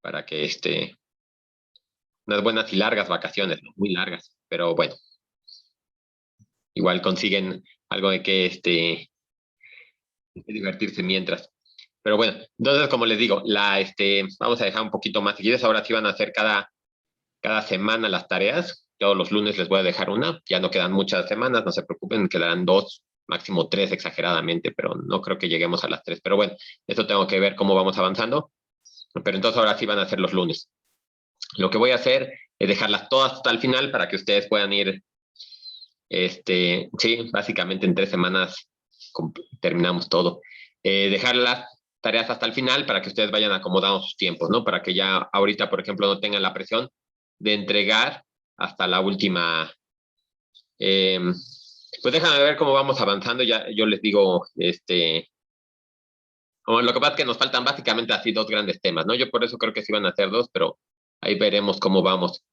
para que unas buenas y largas vacaciones, ¿no? Muy largas, pero bueno, igual consiguen algo de que divertirse mientras. Pero bueno, entonces como les digo, vamos a dejar un poquito más seguidas. Ahora sí van a hacer cada semana las tareas. Todos los lunes les voy a dejar una. Ya no quedan muchas semanas, no se preocupen, quedarán 2, máximo 3 exageradamente, pero no creo que lleguemos a las 3. Pero bueno, eso tengo que ver cómo vamos avanzando. Pero entonces ahora sí van a ser los lunes. Lo que voy a hacer es dejarlas todas hasta el final para que ustedes puedan ir, sí, básicamente en 3 semanas terminamos todo. Dejar las tareas hasta el final para que ustedes vayan acomodando sus tiempos, ¿no? Para que ya ahorita, por ejemplo, no tengan la presión de entregar hasta la última. Eh, pues déjame ver cómo vamos avanzando. Ya yo les digo, como lo que pasa es que nos faltan básicamente así 2 grandes temas, ¿no? Yo por eso creo que sí van a ser 2, pero ahí veremos cómo vamos.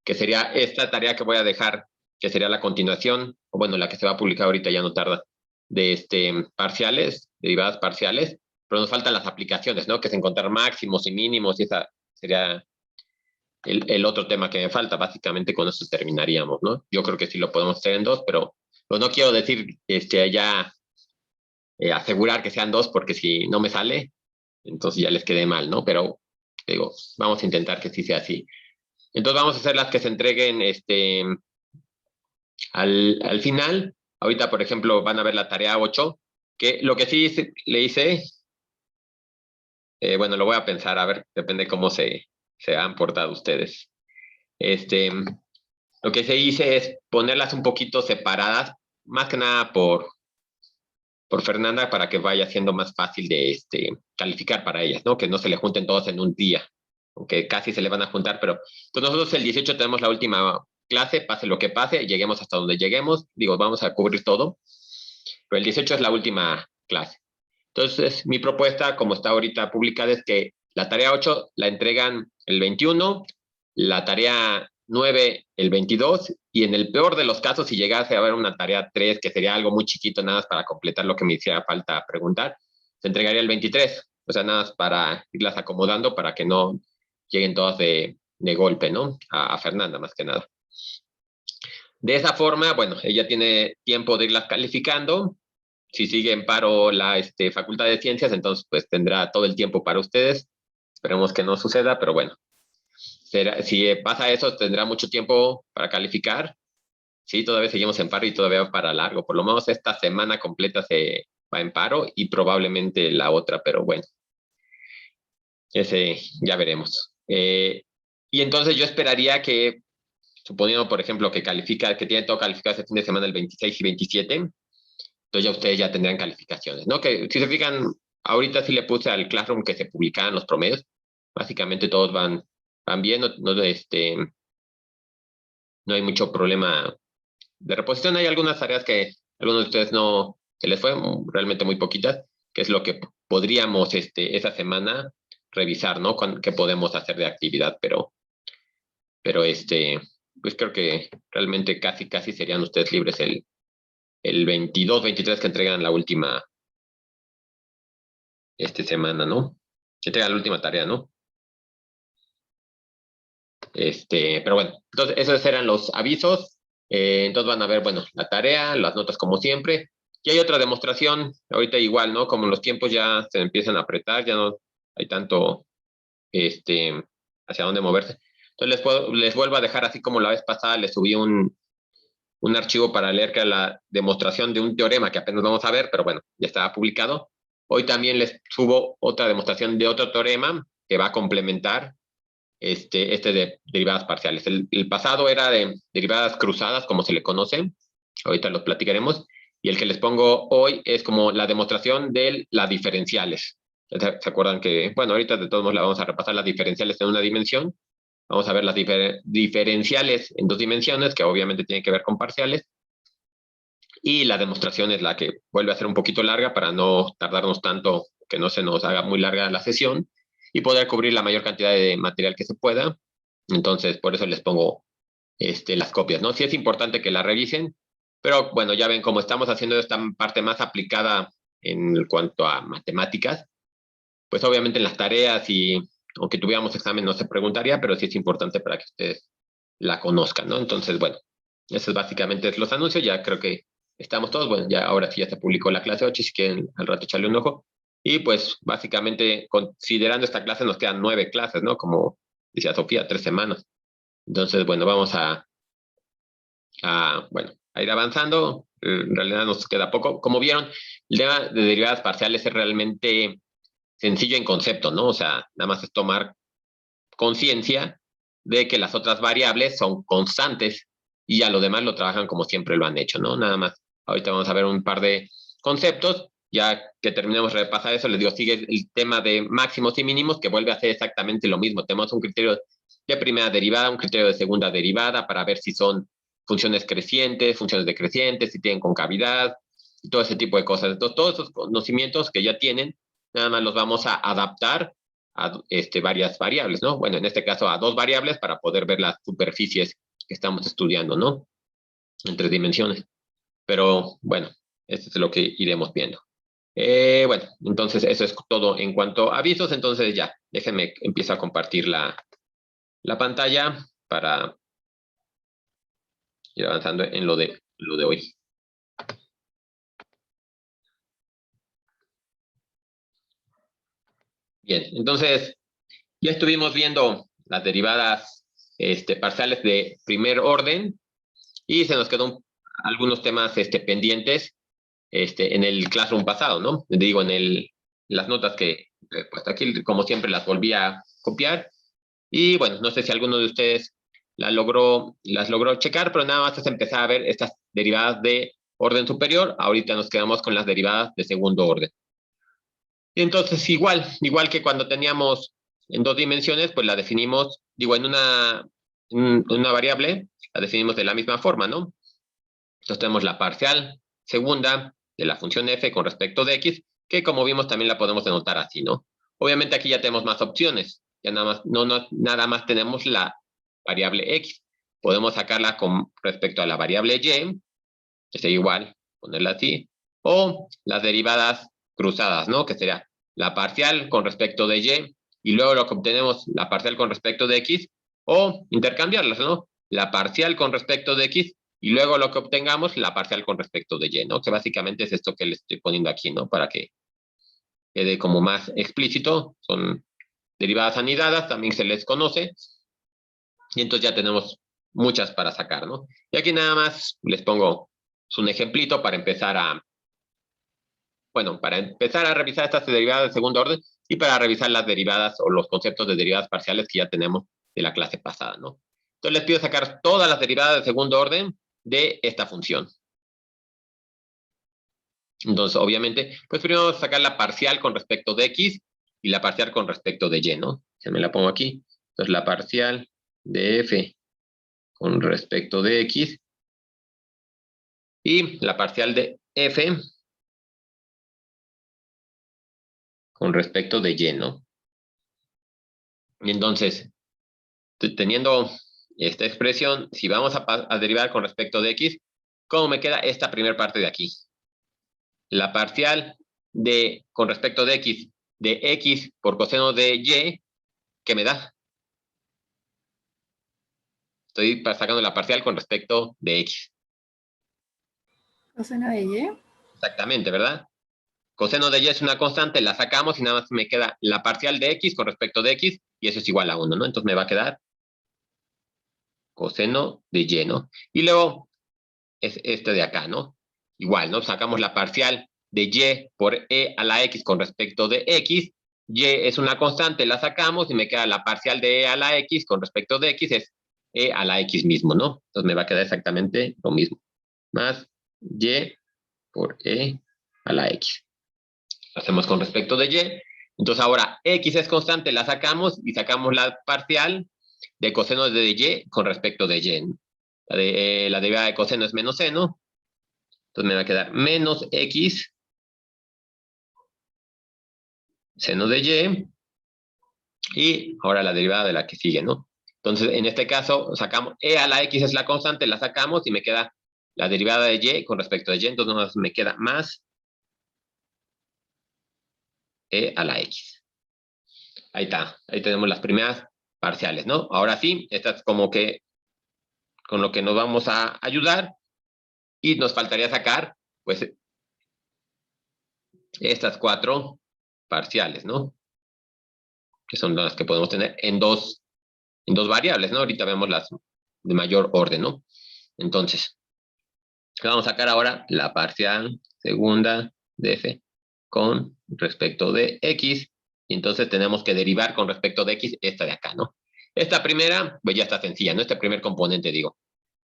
Que sería esta tarea que voy a dejar, que sería la continuación, o bueno, la que se va a publicar ahorita ya no tarda, de parciales, derivadas parciales, pero nos faltan las aplicaciones, ¿no? Que es encontrar máximos y mínimos, y esa sería el otro tema que me falta. Básicamente con eso terminaríamos, ¿no? Yo creo que sí lo podemos hacer en 2, pero pues no quiero decir ya asegurar que sean 2, porque si no me sale, entonces ya les quedé mal, ¿no? Pero digo, vamos a intentar que sí sea así. Entonces vamos a hacer las que se entreguen al final. Ahorita, por ejemplo, van a ver la tarea 8, que lo que sí le hice, bueno, lo voy a pensar, a ver, depende cómo se han portado ustedes. Lo que se hice es ponerlas un poquito separadas, más que nada por Fernanda, para que vaya siendo más fácil de calificar para ellas, ¿no? Que no se le junten todos en un día, aunque casi se le van a juntar, pero pues nosotros el 18 tenemos la última clase, pase lo que pase, lleguemos hasta donde lleguemos, digo, vamos a cubrir todo, pero el 18 es la última clase. Entonces, mi propuesta, como está ahorita publicada, es que la tarea 8 la entregan el 21, la tarea 9 el 22, y en el peor de los casos, si llegase a haber una tarea 3, que sería algo muy chiquito, nada más para completar lo que me hiciera falta preguntar, se entregaría el 23, o sea, nada más para irlas acomodando para que no lleguen todas de golpe, ¿no? A Fernanda, más que nada. De esa forma, bueno, ella tiene tiempo de irlas calificando. Si sigue en paro la Facultad de Ciencias, entonces pues tendrá todo el tiempo para ustedes. Esperemos que no suceda, pero bueno, si pasa eso, tendrá mucho tiempo para calificar. Sí, todavía seguimos en paro y todavía va para largo. Por lo menos esta semana completa se va en paro y probablemente la otra, pero bueno, ese ya veremos. Y entonces yo esperaría que, suponiendo, por ejemplo, que tiene todo calificado este fin de semana el 26 y 27, entonces ya ustedes ya tendrán calificaciones, ¿no? Que si se fijan, ahorita sí le puse al Classroom que se publicaran los promedios. Básicamente todos van bien, no hay mucho problema de reposición. Hay algunas tareas que algunos de ustedes no se les fue, realmente muy poquitas, que es lo que podríamos esa semana revisar, ¿no? ¿Qué podemos hacer de actividad? Pero pues creo que realmente casi serían ustedes libres el 22, 23 que entregan la última semana, ¿no? Que entregan la última tarea, ¿no? Pero bueno, entonces esos eran los avisos. Entonces van a ver, bueno, la tarea, las notas como siempre. Y hay otra demostración, ahorita igual, ¿no? Como los tiempos ya se empiezan a apretar, ya no hay tanto hacia dónde moverse. Entonces les vuelvo a dejar así como la vez pasada, les subí un archivo para leer que era la demostración de un teorema que apenas vamos a ver, pero bueno, ya estaba publicado. Hoy también les subo otra demostración de otro teorema que va a complementar de derivadas parciales. El pasado era de derivadas cruzadas, como se le conoce. Ahorita los platicaremos. Y el que les pongo hoy es como la demostración de las diferenciales. ¿Se acuerdan que, bueno, ahorita de todos modos la vamos a repasar las diferenciales en una dimensión? Vamos a ver las diferenciales en 2 dimensiones, que obviamente tienen que ver con parciales. Y la demostración es la que vuelve a ser un poquito larga para no tardarnos tanto, que no se nos haga muy larga la sesión y poder cubrir la mayor cantidad de material que se pueda. Entonces, por eso les pongo las copias, ¿no? Sí es importante que la revisen, pero bueno, ya ven, como estamos haciendo esta parte más aplicada en cuanto a matemáticas, pues obviamente en las tareas y aunque tuviéramos examen no se preguntaría, pero sí es importante para que ustedes la conozcan, ¿no? Entonces, bueno, eso es básicamente los anuncios, ya creo que estamos todos, bueno, ya ahora sí ya se publicó la clase 8, si quieren al rato echarle un ojo. Y pues básicamente considerando esta clase nos quedan 9 clases, ¿no? Como decía Sofía, 3 semanas. Entonces, bueno, vamos bueno, a ir avanzando. En realidad nos queda poco. Como vieron, el tema de derivadas parciales es realmente sencillo en concepto, ¿no? O sea, nada más es tomar conciencia de que las otras variables son constantes y a lo demás lo trabajan como siempre lo han hecho, ¿no? Nada más. Ahorita vamos a ver un par de conceptos. Ya que terminemos de repasar eso, les digo, sigue el tema de máximos y mínimos, que vuelve a ser exactamente lo mismo. Tenemos un criterio de primera derivada, un criterio de segunda derivada, para ver si son funciones crecientes, funciones decrecientes, si tienen concavidad, y todo ese tipo de cosas. Entonces, todos esos conocimientos que ya tienen, nada más los vamos a adaptar a varias variables, ¿no? Bueno, en este caso a 2 variables para poder ver las superficies que estamos estudiando, ¿no? En 3 dimensiones. Pero bueno, esto es lo que iremos viendo. Bueno, entonces eso es todo en cuanto a avisos. Entonces ya, déjenme empiezo a compartir la pantalla para ir avanzando en lo de hoy. Bien, entonces ya estuvimos viendo las derivadas parciales de primer orden y se nos quedó algunos temas pendientes en el classroom pasado, ¿no? Digo, las notas que pues aquí, como siempre, las volví a copiar. Y bueno, no sé si alguno de ustedes las logró checar, pero nada más es empezar a ver estas derivadas de orden superior. Ahorita nos quedamos con las derivadas de segundo orden. Y entonces, igual que cuando teníamos en 2 dimensiones, pues la definimos, digo, en una variable, la definimos de la misma forma, ¿no? Entonces tenemos la parcial segunda de la función f con respecto de x, que como vimos también la podemos denotar así, ¿no? Obviamente aquí ya tenemos más opciones, ya nada más tenemos la variable x. Podemos sacarla con respecto a la variable y, que sería igual, ponerla así, o las derivadas cruzadas, ¿no? Que sería la parcial con respecto de y luego lo que obtenemos, la parcial con respecto de x, o intercambiarlas, ¿no? La parcial con respecto de x y luego lo que obtengamos, la parcial con respecto de y, ¿no? Que básicamente es esto que le estoy poniendo aquí, ¿no? Para que quede como más explícito. Son derivadas anidadas, también se les conoce. Y entonces ya tenemos muchas para sacar, ¿no? Y aquí nada más les pongo un ejemplito para empezar a revisar estas derivadas de segundo orden y para revisar las derivadas o los conceptos de derivadas parciales que ya tenemos de la clase pasada, ¿no? Entonces les pido sacar todas las derivadas de segundo orden de esta función. Entonces, obviamente, pues primero vamos a sacar la parcial con respecto de x y la parcial con respecto de y, ¿no? Se me la pongo aquí. Entonces, la parcial de f con respecto de x y la parcial de f con respecto de y, ¿no? Y entonces, teniendo esta expresión, si vamos a derivar con respecto de x, ¿cómo me queda esta primera parte de aquí? La parcial con respecto de x por coseno de y, ¿qué me da? Estoy sacando la parcial con respecto de x. Coseno de y. Exactamente, ¿verdad? Coseno de y es una constante, la sacamos y nada más me queda la parcial de x con respecto de x y eso es igual a 1, ¿no? Entonces me va a quedar coseno de y, ¿no? Y luego es este de acá, ¿no? Igual, ¿no? Sacamos la parcial de y por e a la x con respecto de x. Y es una constante, la sacamos y me queda la parcial de e a la x con respecto de x, es e a la x mismo, ¿no? Entonces me va a quedar exactamente lo mismo. Más y por e a la x. Lo hacemos con respecto de y. Entonces ahora x es constante, la sacamos y sacamos la parcial de coseno de y con respecto de y. La derivada de coseno es menos seno. Entonces me va a quedar menos x seno de y. Y ahora la derivada de la que sigue, ¿no? Entonces en este caso sacamos e a la x es la constante, la sacamos y me queda la derivada de y con respecto de y. Entonces me queda más e a la x. Ahí está, ahí tenemos las primeras parciales, ¿no? Ahora sí, esta es como que con lo que nos vamos a ayudar y nos faltaría sacar, pues, estas 4 parciales, ¿no? Que son las que podemos tener en dos variables, ¿no? Ahorita vemos las de mayor orden, ¿no? Entonces, vamos a sacar ahora la parcial segunda de f con respecto de x, y entonces tenemos que derivar con respecto de x esta de acá, ¿no? Esta primera, pues ya está sencilla, ¿no? Este primer componente, digo,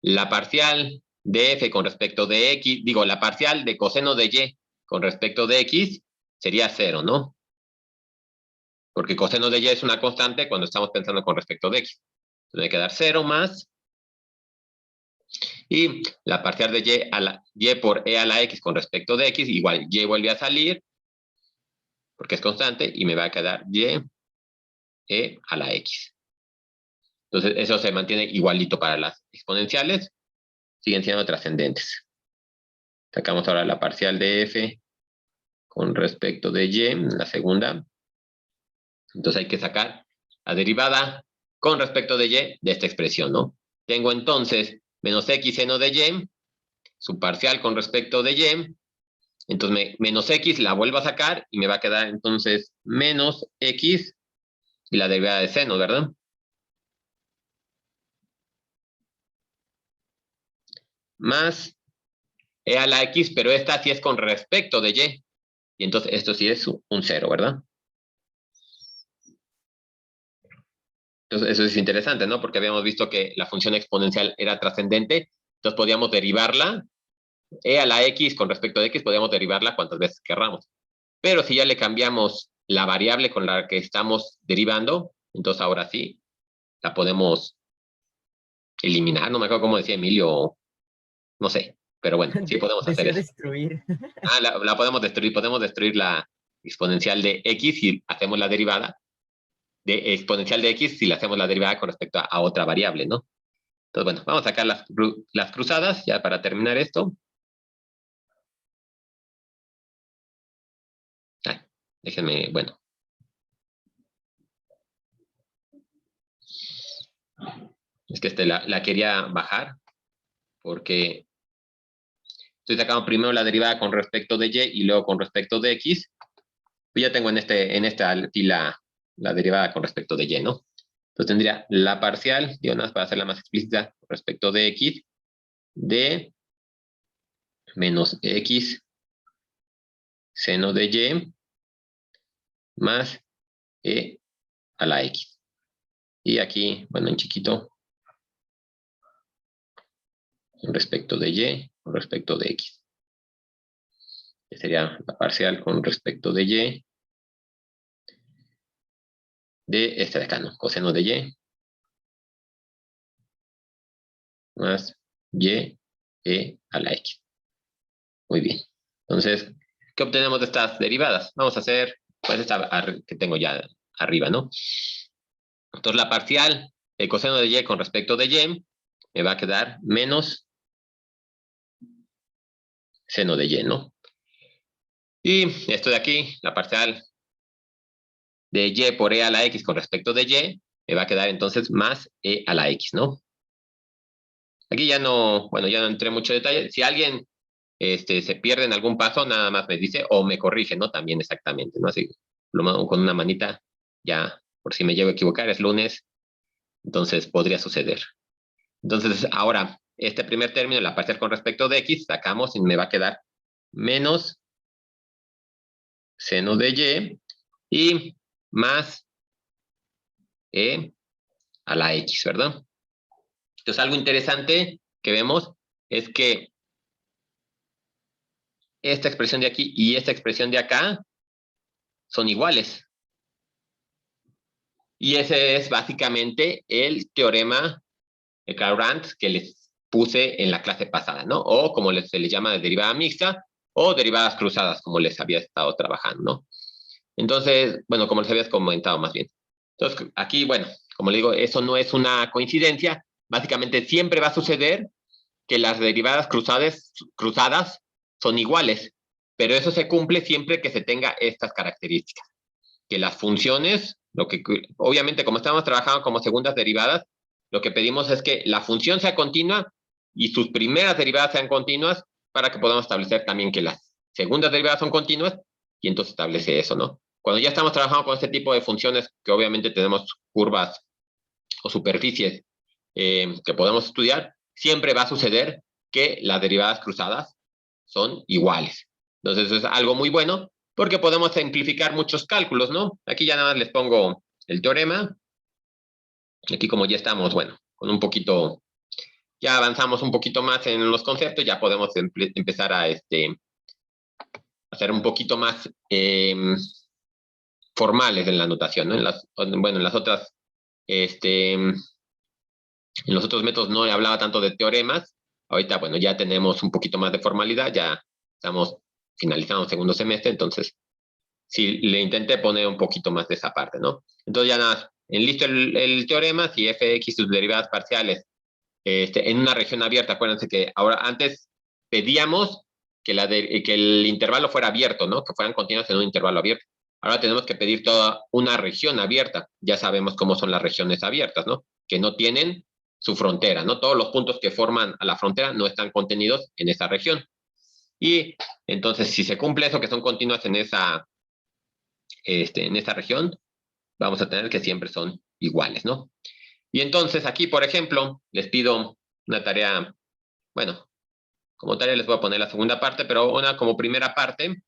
la parcial de f con respecto de x, digo, la parcial de coseno de y con respecto de x sería 0, ¿no? Porque coseno de y es una constante cuando estamos pensando con respecto de x. Entonces hay que dar 0 más. Y la parcial de y por e a la x con respecto de x, igual y vuelve a salir, porque es constante, y me va a quedar y e a la x. Entonces eso se mantiene igualito para las exponenciales, siguen siendo trascendentes. Sacamos ahora la parcial de f con respecto de y, la segunda. Entonces hay que sacar la derivada con respecto de y de esta expresión, ¿no? Tengo entonces menos x seno de y, su parcial con respecto de y, entonces menos x la vuelvo a sacar y me va a quedar entonces menos x y la derivada de seno, ¿verdad? Más e a la x, pero esta sí es con respecto de y. Y entonces esto sí es un 0, ¿verdad? Entonces eso es interesante, ¿no? Porque habíamos visto que la función exponencial era trascendente, entonces podíamos derivarla, e a la x con respecto de x, podíamos derivarla cuantas veces querramos. Pero si ya le cambiamos la variable con la que estamos derivando, entonces ahora sí la podemos eliminar, no me acuerdo cómo decía Emilio, no sé, pero bueno, sí podemos hacer Decía eso. destruir. Ah, la podemos destruir la exponencial de x si hacemos la derivada, de exponencial de x si le hacemos la derivada con respecto a otra variable, ¿no? Entonces, bueno, vamos a sacar las cruzadas ya para terminar esto. Ah, déjenme, bueno. Es que la quería bajar porque estoy sacando primero la derivada con respecto de y y luego con respecto de x. Pues ya tengo en esta aquí la derivada con respecto de y, ¿no? Entonces tendría la parcial, digo nada más para hacerla más explícita, respecto de x, de menos x seno de y más e a la x. Y aquí, bueno, en chiquito, respecto de y con respecto de x. Que sería la parcial con respecto de y de esta de acá, ¿no? Coseno de y más y e a la x. Muy bien. Entonces, ¿qué obtenemos de estas derivadas? Vamos a hacer, pues, esta que tengo ya arriba, ¿no? Entonces, la parcial de coseno de y con respecto de y me va a quedar menos seno de y, ¿no? Y esto de aquí, la parcial de y por e a la x con respecto de y, me va a quedar entonces más e a la x, ¿no? Aquí ya no, bueno, ya no entré mucho detalle. Si alguien se pierde en algún paso, nada más me dice o me corrige, ¿no? También exactamente, ¿no? Así, con una manita, ya, por si me llego a equivocar, es lunes, entonces podría suceder. Entonces, ahora, este primer término, la parcial con respecto de x, sacamos y me va a quedar menos seno de y más e a la x, ¿verdad? Entonces, algo interesante que vemos es que esta expresión de aquí y esta expresión de acá son iguales. Y ese es básicamente el teorema de Karl que les puse en la clase pasada, ¿no? O como se les llama de derivada mixta o derivadas cruzadas, como les había estado trabajando, ¿no? Entonces, bueno, como les habías comentado más bien. Entonces, aquí, bueno, como le digo, eso no es una coincidencia. Básicamente siempre va a suceder que las derivadas cruzadas son iguales, pero eso se cumple siempre que se tenga estas características, que las funciones Obviamente, como estamos trabajando como segundas derivadas, lo que pedimos es que la función sea continua y sus primeras derivadas sean continuas para que podamos establecer también que las segundas derivadas son continuas y entonces establece eso, ¿no? Cuando ya estamos trabajando con este tipo de funciones, que obviamente tenemos curvas o superficies que podemos estudiar, siempre va a suceder que las derivadas cruzadas son iguales. Entonces, eso es algo muy bueno porque podemos simplificar muchos cálculos, ¿no? Aquí ya nada más les pongo el teorema. Aquí como ya estamos, bueno, con un poquito, ya avanzamos un poquito más en los conceptos, ya podemos empezar a hacer un poquito más formales en la notación, ¿no? En las otras, en los otros métodos no hablaba tanto de teoremas. Ahorita, bueno, ya tenemos un poquito más de formalidad, ya estamos finalizando el segundo semestre, entonces sí le intenté poner un poquito más de esa parte, ¿no? Entonces ya nada, en listo el teorema, si fx sus derivadas parciales en una región abierta, acuérdense que ahora antes pedíamos que el intervalo fuera abierto, ¿no? Que fueran continuos en un intervalo abierto. Ahora tenemos que pedir toda una región abierta. Ya sabemos cómo son las regiones abiertas, ¿no? Que no tienen su frontera, ¿no? Todos los puntos que forman a la frontera no están contenidos en esa región. Y entonces, si se cumple eso, que son continuas en esa región, vamos a tener que siempre son iguales, ¿no? Y entonces aquí, por ejemplo, les pido una tarea, bueno, como tarea les voy a poner la segunda parte, pero una como primera parte.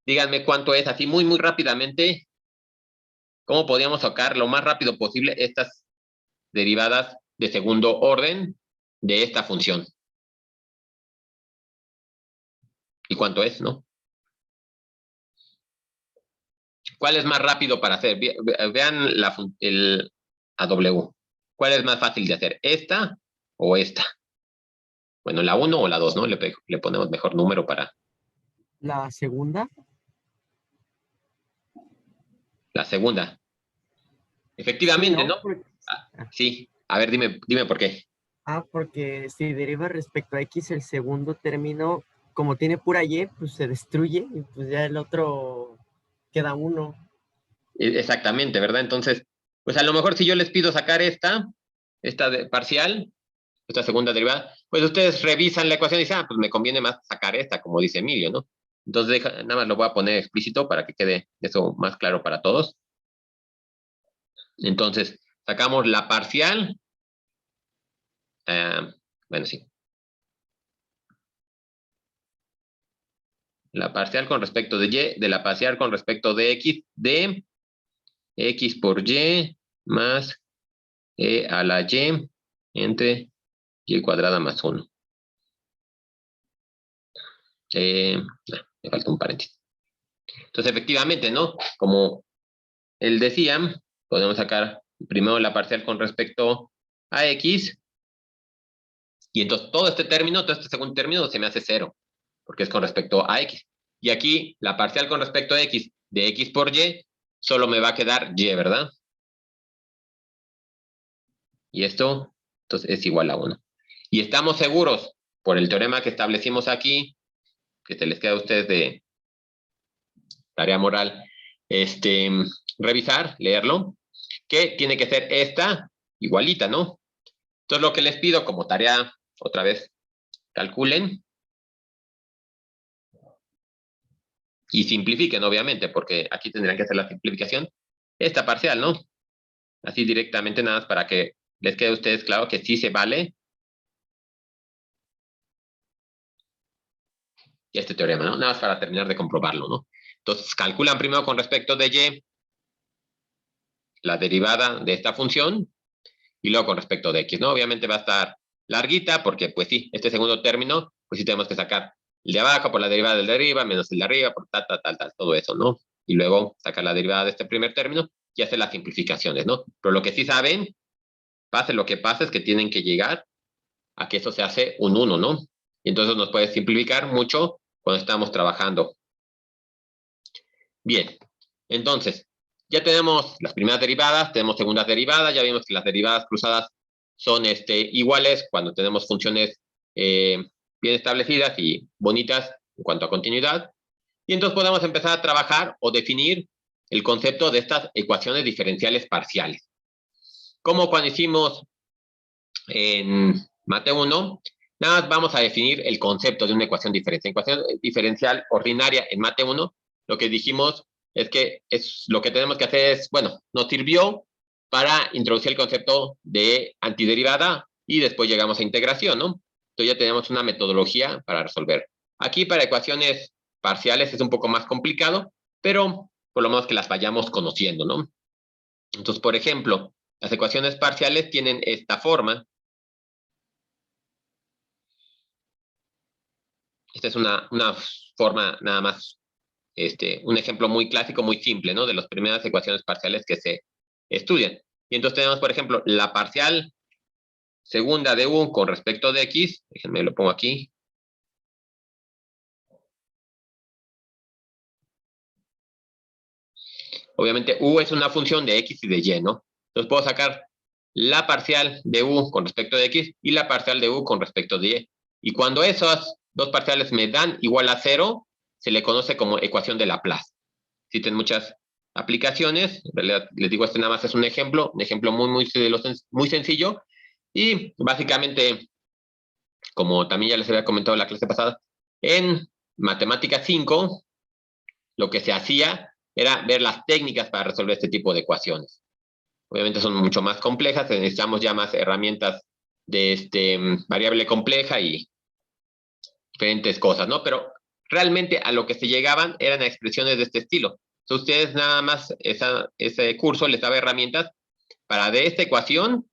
Díganme cuánto es, así muy, muy rápidamente, cómo podríamos sacar lo más rápido posible estas derivadas de segundo orden de esta función. ¿Y cuánto es, no? ¿Cuál es más rápido para hacer? Vean el AW. ¿Cuál es más fácil de hacer? ¿Esta o esta? Bueno, la 1 o la 2, ¿no? Le ponemos mejor número para... La segunda. La segunda. Efectivamente, Sí, ¿no? ¿no? Porque, Sí. A ver, dime por qué. porque si deriva respecto a X el segundo término, como tiene pura Y, pues se destruye y pues ya el otro queda uno. Exactamente, ¿verdad? Entonces, pues a lo mejor si yo les pido sacar esta parcial, esta segunda derivada, pues ustedes revisan la ecuación y dicen, pues me conviene más sacar esta, como dice Emilio, ¿no? Entonces, nada más lo voy a poner explícito para que quede eso más claro para todos. Entonces, sacamos la parcial. Bueno, sí. La parcial con respecto de Y, de la parcial con respecto de X, de X por Y más E a la Y entre Y cuadrada más 1. Me falta un paréntesis. Entonces, efectivamente, ¿no? Como él decía, podemos sacar primero la parcial con respecto a X, y entonces todo este término, todo este segundo término se me hace 0, porque es con respecto a X. Y aquí, la parcial con respecto a X de X por Y, solo me va a quedar Y, ¿verdad? Y esto, entonces, es igual a 1. Y estamos seguros, por el teorema que establecimos aquí, que se les queda a ustedes de tarea moral, revisar, leerlo, que tiene que ser esta igualita, ¿no? Entonces, lo que les pido como tarea, otra vez, calculen y simplifiquen, obviamente, porque aquí tendrían que hacer la simplificación. Esta parcial, ¿no? Así directamente, nada más para que les quede a ustedes claro que sí se vale este teorema, ¿no? Nada más para terminar de comprobarlo, ¿no? Entonces, calculan primero con respecto de Y la derivada de esta función y luego con respecto de X, ¿no? Obviamente va a estar larguita porque, pues sí, este segundo término, pues sí tenemos que sacar el de abajo por la derivada del de arriba, menos el de arriba, por tal, todo eso, ¿no? Y luego sacar la derivada de este primer término y hacer las simplificaciones, ¿no? Pero lo que sí saben, pase lo que pase, es que tienen que llegar a que eso se hace un 1, ¿no? Y entonces nos puede simplificar mucho cuando estamos trabajando. Bien, entonces, ya tenemos las primeras derivadas, tenemos segundas derivadas, ya vimos que las derivadas cruzadas son iguales cuando tenemos funciones bien establecidas y bonitas en cuanto a continuidad. Y entonces podemos empezar a trabajar o definir el concepto de estas ecuaciones diferenciales parciales. Como cuando hicimos en Mate 1, nada más vamos a definir el concepto de una ecuación diferencial. Ecuación diferencial ordinaria en Mate 1, lo que dijimos es que lo que tenemos que hacer es, bueno, nos sirvió para introducir el concepto de antiderivada y después llegamos a integración, ¿no? Entonces ya tenemos una metodología para resolver. Aquí para ecuaciones parciales es un poco más complicado, pero por lo menos que las vayamos conociendo, ¿no? Entonces, por ejemplo, las ecuaciones parciales tienen esta forma. Esta es una forma nada más, un ejemplo muy clásico, muy simple, ¿no? De las primeras ecuaciones parciales que se estudian. Y entonces tenemos, por ejemplo, la parcial segunda de U con respecto de X. Déjenme lo pongo aquí. Obviamente U es una función de X y de Y, ¿no? Entonces puedo sacar la parcial de U con respecto de X y la parcial de U con respecto de Y. Y cuando esas dos parciales me dan igual a 0, se le conoce como ecuación de Laplace. Existen muchas aplicaciones. En realidad, les digo, este nada más es un ejemplo muy sencillo. Y básicamente, como también ya les había comentado en la clase pasada, en Matemática 5, lo que se hacía era ver las técnicas para resolver este tipo de ecuaciones. Obviamente son mucho más complejas, necesitamos ya más herramientas de variable compleja y diferentes cosas, ¿no? Pero realmente a lo que se llegaban eran expresiones de este estilo. Entonces ustedes nada más, ese curso les daba herramientas para de esta ecuación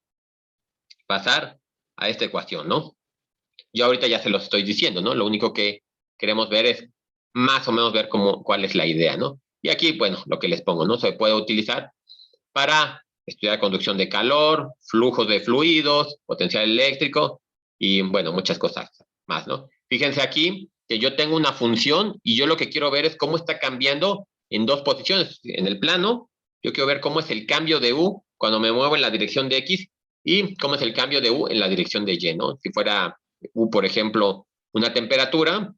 pasar a esta ecuación, ¿no? Yo ahorita ya se los estoy diciendo, ¿no? Lo único que queremos ver es más o menos ver cuál es la idea, ¿no? Y aquí, bueno, lo que les pongo, ¿no? Se puede utilizar para estudiar conducción de calor, flujos de fluidos, potencial eléctrico y, bueno, muchas cosas más, ¿no? Fíjense aquí que yo tengo una función y yo lo que quiero ver es cómo está cambiando en dos posiciones. En el plano, yo quiero ver cómo es el cambio de U cuando me muevo en la dirección de X y cómo es el cambio de U en la dirección de Y, ¿no? Si fuera U, por ejemplo, una temperatura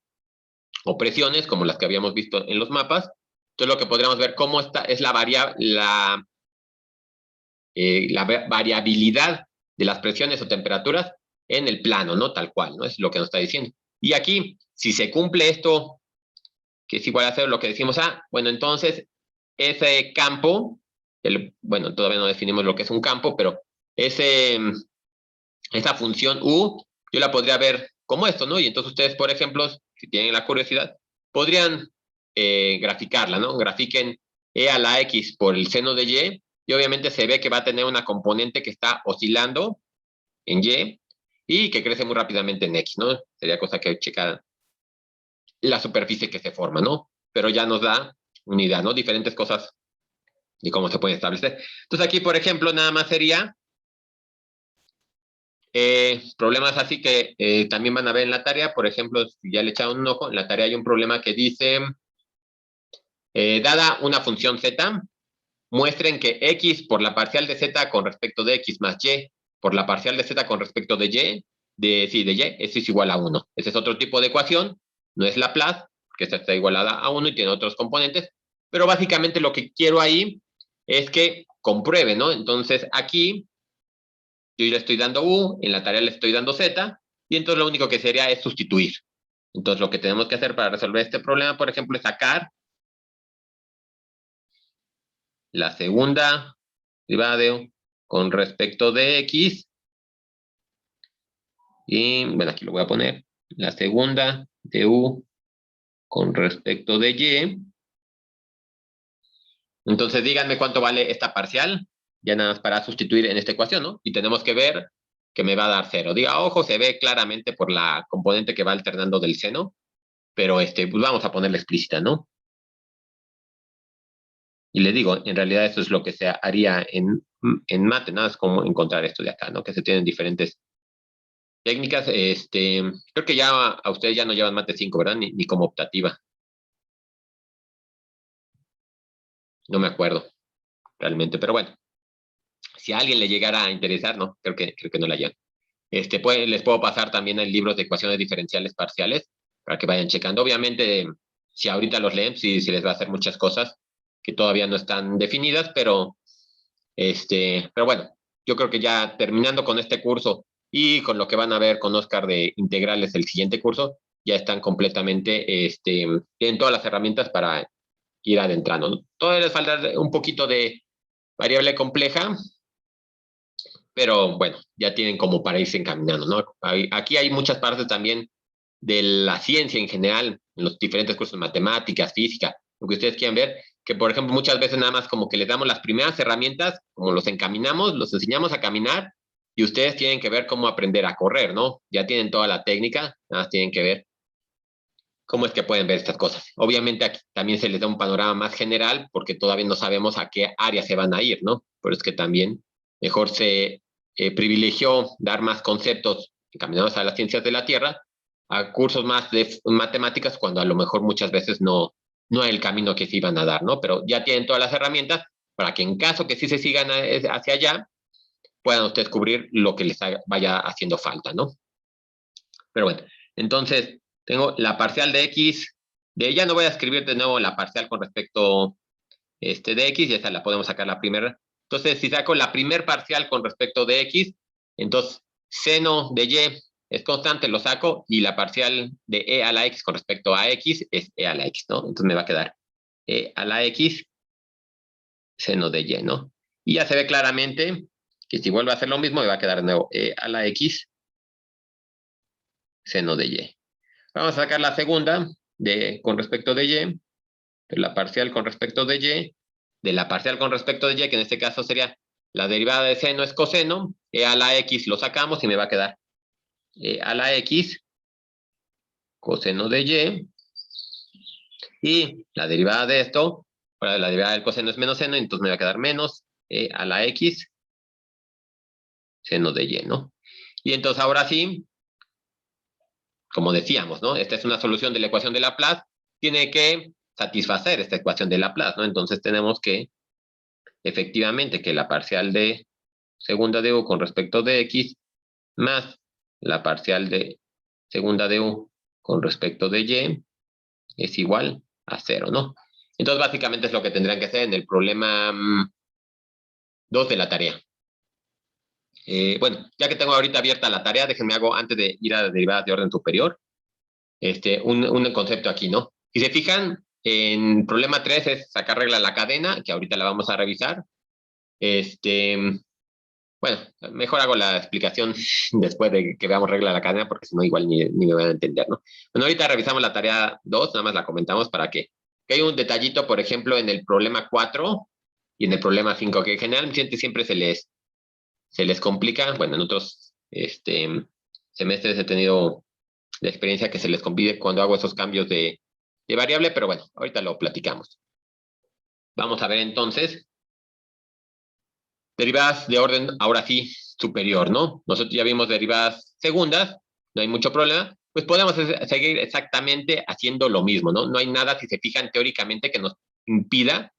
o presiones, como las que habíamos visto en los mapas, entonces lo que podríamos ver cómo es la variabilidad de las presiones o temperaturas en el plano, ¿no? Tal cual, ¿no? Es lo que nos está diciendo. Y aquí, si se cumple esto, que es igual a cero, lo que decimos, bueno, entonces ese campo, bueno, todavía no definimos lo que es un campo, pero esa función U, yo la podría ver como esto, ¿no? Y entonces ustedes, por ejemplo, si tienen la curiosidad, podrían graficarla, ¿no? Grafiquen E a la X por el seno de Y, y obviamente se ve que va a tener una componente que está oscilando en Y y que crece muy rápidamente en X, ¿no? Sería cosa que checar la superficie que se forma, ¿no? Pero ya nos da una idea, ¿no? Diferentes cosas de cómo se pueden establecer. Entonces aquí, por ejemplo, nada más sería problemas así que también van a ver en la tarea. Por ejemplo, si ya le echaron un ojo, en la tarea hay un problema que dice, dada una función z, muestren que x por la parcial de z con respecto de x más y por la parcial de z con respecto de y, eso es igual a 1. Ese es otro tipo de ecuación, no es Laplace, que esta está igualada a 1 y tiene otros componentes, pero básicamente lo que quiero ahí es que compruebe, ¿no? Entonces aquí yo le estoy dando U, en la tarea le estoy dando Z, y entonces lo único que sería es sustituir. Entonces lo que tenemos que hacer para resolver este problema, por ejemplo, es sacar la segunda derivada de U con respecto de X, y bueno, aquí lo voy a poner, la segunda de U con respecto de Y. Entonces díganme cuánto vale esta parcial, ya nada más para sustituir en esta ecuación, ¿no? Y tenemos que ver que me va a dar 0. Diga, ojo, se ve claramente por la componente que va alternando del seno, pero pues vamos a ponerla explícita, ¿no? Y les digo, en realidad eso es lo que se haría en mate, nada, es como encontrar esto de acá, ¿no? Que se tienen diferentes técnicas. Creo que ya a ustedes ya no llevan mate 5, ¿verdad? Ni como optativa. No me acuerdo realmente, pero bueno, si a alguien le llegara a interesar, no, creo que no la llevan. Les puedo pasar también el libro de ecuaciones diferenciales parciales para que vayan checando. Obviamente, si ahorita los leen, sí les va a hacer muchas cosas que todavía no están definidas, pero bueno, yo creo que ya terminando con este curso y con lo que van a ver con Oscar de integrales el siguiente curso, ya están completamente, tienen todas las herramientas para ir adentrando, ¿no? Todavía les falta un poquito de variable compleja, pero bueno, ya tienen como para irse encaminando, ¿no? Aquí hay muchas partes también de la ciencia en general, en los diferentes cursos de matemáticas, física, lo que ustedes quieran ver, que por ejemplo muchas veces nada más como que les damos las primeras herramientas, como los encaminamos, los enseñamos a caminar y ustedes tienen que ver cómo aprender a correr, ¿no? Ya tienen toda la técnica, nada más tienen que ver cómo es que pueden ver estas cosas. Obviamente aquí también se les da un panorama más general porque todavía no sabemos a qué área se van a ir, ¿no? Pero es que también mejor se privilegió dar más conceptos encaminados a las ciencias de la Tierra a cursos más de matemáticas cuando a lo mejor muchas veces no es el camino que se iban a dar, ¿no? Pero ya tienen todas las herramientas para que en caso que sí se sigan hacia allá, puedan ustedes cubrir lo que les vaya haciendo falta, ¿no? Pero bueno, entonces tengo la parcial de X, de ella no voy a escribir de nuevo la parcial con respecto de X, y esa la podemos sacar la primera. Entonces, si saco la primer parcial con respecto de X, entonces seno de Y es constante, lo saco, y la parcial de E a la X con respecto a X es E a la X, ¿no? Entonces me va a quedar E a la X, seno de Y, ¿no? Y ya se ve claramente que si vuelvo a hacer lo mismo, me va a quedar de nuevo E a la X, seno de Y. Vamos a sacar la segunda con respecto de Y, de la parcial con respecto de Y, de la parcial con respecto de Y, que en este caso sería la derivada de seno es coseno, E a la X lo sacamos y me va a quedar E a la X, coseno de Y, y la derivada de esto, la derivada del coseno es menos seno, entonces me va a quedar menos E a la X, seno de Y, ¿no? Y entonces ahora sí, como decíamos, ¿no? Esta es una solución de la ecuación de Laplace, tiene que satisfacer esta ecuación de Laplace, ¿no? Entonces tenemos que, efectivamente, que la parcial de segunda de U con respecto de X más la parcial de segunda de U con respecto de Y es igual a 0, ¿no? Entonces, básicamente es lo que tendrían que hacer en el problema 2 de la tarea. Bueno, ya que tengo ahorita abierta la tarea, déjenme hago, antes de ir a las derivadas de orden superior, un concepto aquí, ¿no? Si se fijan, en problema 3 es sacar regla a la cadena, que ahorita la vamos a revisar. Bueno, mejor hago la explicación después de que veamos regla a la cadena, porque si no igual ni me van a entender, ¿no? Bueno, ahorita revisamos la tarea 2, nada más la comentamos para que hay un detallito, por ejemplo, en el problema 4 y en el problema 5, que generalmente siempre se les complica. Bueno, en otros semestres he tenido la experiencia que se les compide cuando hago esos cambios de variable, pero bueno, ahorita lo platicamos. Vamos a ver entonces derivadas de orden, ahora sí, superior, ¿no? Nosotros ya vimos derivadas segundas, no hay mucho problema, pues podemos seguir exactamente haciendo lo mismo, ¿no? No hay nada, si se fijan teóricamente, que nos impida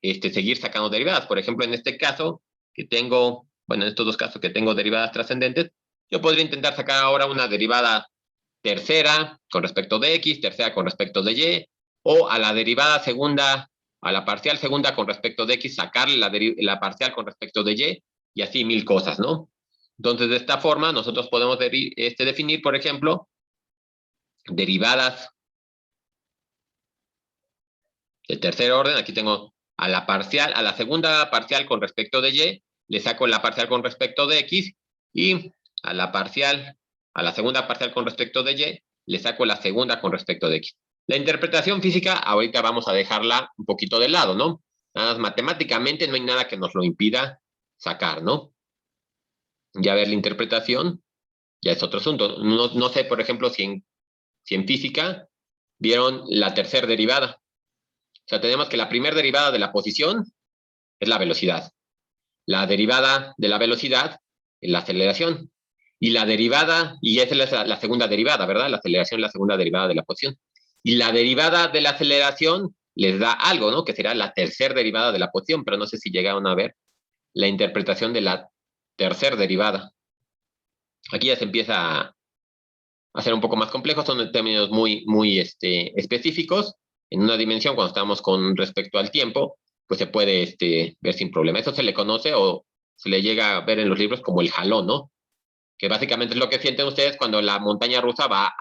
seguir sacando derivadas. Por ejemplo, en este caso, que tengo, bueno, en estos dos casos que tengo derivadas trascendentes, yo podría intentar sacar ahora una derivada tercera con respecto de X, tercera con respecto de Y, o a la derivada segunda, a la parcial segunda con respecto de X, sacarle la parcial con respecto de y así mil cosas, ¿no? Entonces, de esta forma, nosotros podemos definir, por ejemplo, derivadas de tercer orden. Aquí tengo a la parcial, a la segunda parcial con respecto de Y, le saco la parcial con respecto de X, y a la parcial, a la segunda parcial con respecto de Y, le saco la segunda con respecto de X. La interpretación física, ahorita vamos a dejarla un poquito de lado, ¿no? Nada más matemáticamente no hay nada que nos lo impida sacar, ¿no? Ya ver la interpretación, ya es otro asunto. No sé, por ejemplo, si en física vieron la tercera derivada. O sea, tenemos que la primera derivada de la posición es la velocidad. La derivada de la velocidad es la aceleración. Y la derivada, y esa es la segunda derivada, ¿verdad? La aceleración es la segunda derivada de la posición. Y la derivada de la aceleración les da algo, ¿no? Que será la tercera derivada de la posición, pero no sé si llegaron a ver la interpretación de la tercera derivada. Aquí ya se empieza a ser un poco más complejo, son términos muy específicos, en una dimensión, cuando estamos con respecto al tiempo, pues se puede ver sin problema. Eso se le conoce o se le llega a ver en los libros como el jalón, ¿no? Que básicamente es lo que sienten ustedes cuando la montaña rusa va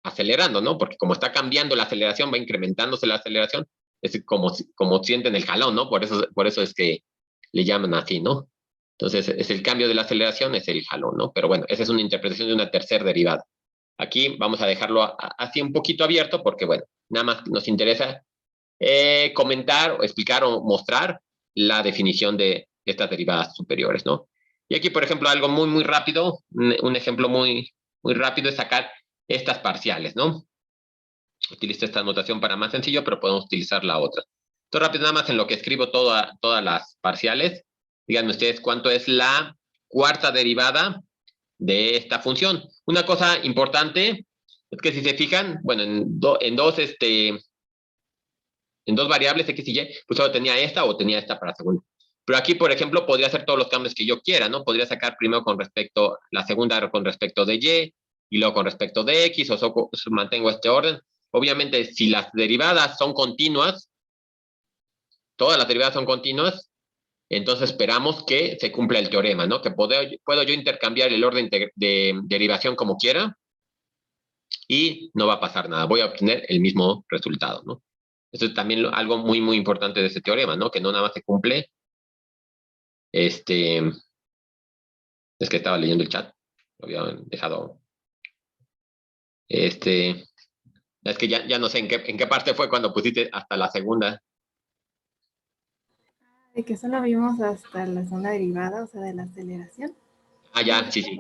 acelerando, ¿no? Porque como está cambiando la aceleración, va incrementándose la aceleración, es como sienten el jalón, ¿no? Por eso es que le llaman así, ¿no? Entonces, es el cambio de la aceleración, es el jalón, ¿no? Pero bueno, esa es una interpretación de una tercera derivada. Aquí vamos a dejarlo así un poquito abierto porque, bueno, nada más nos interesa comentar o explicar o mostrar la definición de estas derivadas superiores, ¿no? Y aquí, por ejemplo, algo muy, muy rápido, un ejemplo muy, muy rápido es sacar estas parciales, ¿no? Utilizo esta notación para más sencillo, pero podemos utilizar la otra. Entonces, rápido, nada más en lo que escribo todas las parciales, díganme ustedes cuánto es la cuarta derivada de esta función. Una cosa importante es que si se fijan, bueno, en dos variables X y Y, pues solo tenía esta o tenía esta para la segunda. Pero aquí, por ejemplo, podría hacer todos los cambios que yo quiera, ¿no? Podría sacar primero con respecto, la segunda con respecto de Y luego con respecto de X, o mantengo este orden. Obviamente, si las derivadas son continuas, todas las derivadas son continuas, entonces esperamos que se cumpla el teorema, ¿no? Que puedo yo intercambiar el orden de derivación como quiera y no va a pasar nada. Voy a obtener el mismo resultado, ¿no? Eso es también algo muy, muy importante de ese teorema, ¿no? Que no nada más se cumple. Es que estaba leyendo el chat. Lo había dejado. Es que ya no sé en qué parte fue cuando pusiste hasta la segunda. De que solo vimos hasta la zona derivada, o sea, de la aceleración. Ya, sí, sí.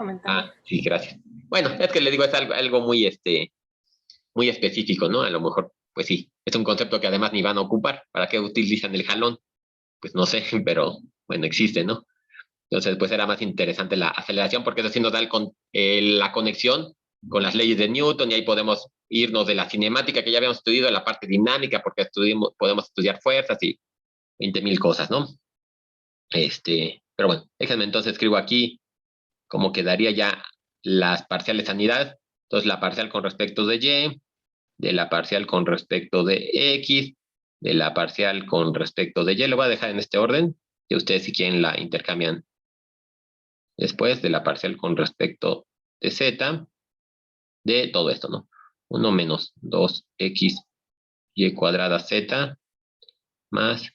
Sí, gracias. Bueno, es que le digo, es algo muy, muy específico, ¿no? A lo mejor, pues sí, es un concepto que además ni van a ocupar. ¿Para qué utilizan el jalón? Pues no sé, pero bueno, existe, ¿no? Entonces, pues era más interesante la aceleración porque eso sí nos da la conexión con las leyes de Newton y ahí podemos irnos de la cinemática que ya habíamos estudiado a la parte dinámica porque podemos estudiar fuerzas y 20,000 cosas, ¿no? Pero bueno, déjenme entonces escribo aquí cómo quedaría ya las parciales sanidades. Entonces, la parcial con respecto de Y, de la parcial con respecto de X, de la parcial con respecto de Y. Lo voy a dejar en este orden y ustedes si quieren la intercambian después de la parcial con respecto de Z, de todo esto, ¿no? 1 menos 2x y cuadrada z más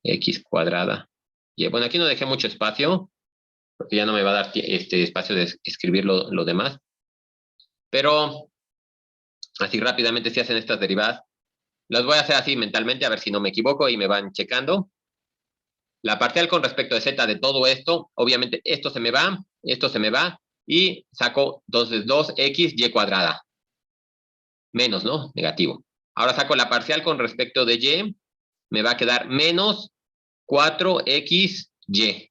x cuadrada y. Bueno, aquí no dejé mucho espacio, porque ya no me va a dar espacio de escribir lo demás. Pero, así rápidamente, si hacen estas derivadas, las voy a hacer así mentalmente, a ver si no me equivoco y me van checando. La parcial con respecto de z de todo esto, obviamente esto se me va, y saco 2x y cuadrada. Menos, ¿no? Negativo. Ahora saco la parcial con respecto de y, me va a quedar menos 4xy.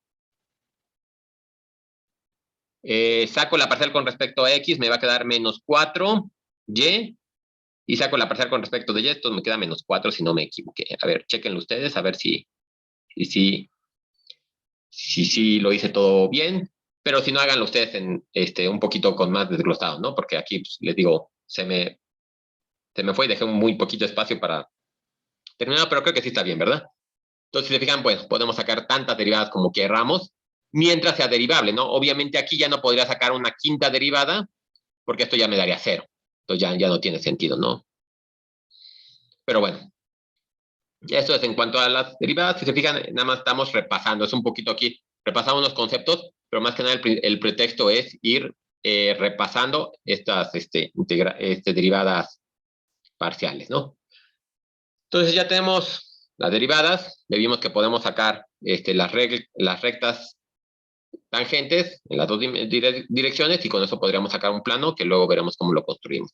Saco la parcial con respecto a x, me va a quedar menos 4y, y saco la parcial con respecto de y, esto me queda menos 4 si no me equivoqué. A ver, chequenlo ustedes, a ver si lo hice todo bien, pero si no, háganlo ustedes un poquito con más desglosado, ¿no? Porque aquí, pues, les digo, se me fue y dejé un muy poquito espacio para terminar, pero creo que sí está bien, ¿verdad? Entonces, si se fijan, pues podemos sacar tantas derivadas como queramos, mientras sea derivable, ¿no? Obviamente aquí ya no podría sacar una quinta derivada, porque esto ya me daría 0. Entonces ya no tiene sentido, ¿no? Pero bueno, eso es en cuanto a las derivadas. Si se fijan, nada más estamos repasando. Es un poquito aquí, repasamos unos conceptos, pero más que nada el pretexto es ir repasando estas derivadas parciales, ¿no? Entonces ya tenemos las derivadas. Le vimos que podemos sacar las rectas tangentes en las dos direcciones y con eso podríamos sacar un plano que luego veremos cómo lo construimos.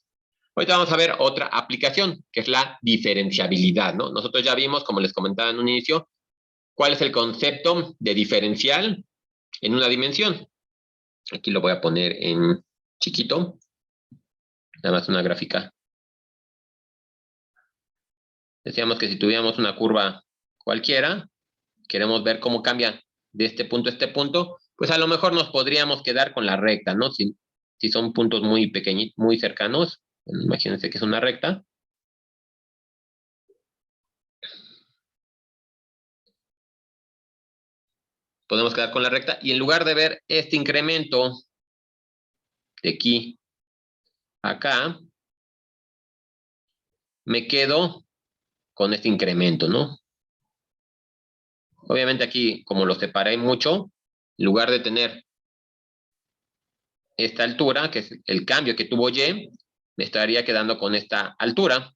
Ahorita vamos a ver otra aplicación, que es la diferenciabilidad, ¿no? Nosotros ya vimos, como les comentaba en un inicio, cuál es el concepto de diferencial en una dimensión. Aquí lo voy a poner en chiquito, nada más una gráfica. Decíamos que si tuviéramos una curva cualquiera, queremos ver cómo cambia de este punto a este punto, pues a lo mejor nos podríamos quedar con la recta, ¿no? Si son puntos muy pequeñitos, muy cercanos, imagínense que es una recta. podemos quedar con la recta. Y en lugar de ver este incremento de aquí a acá, me quedo con este incremento, ¿no? Obviamente aquí, como lo separé mucho, en lugar de tener esta altura, que es el cambio que tuvo Y, me estaría quedando con esta altura,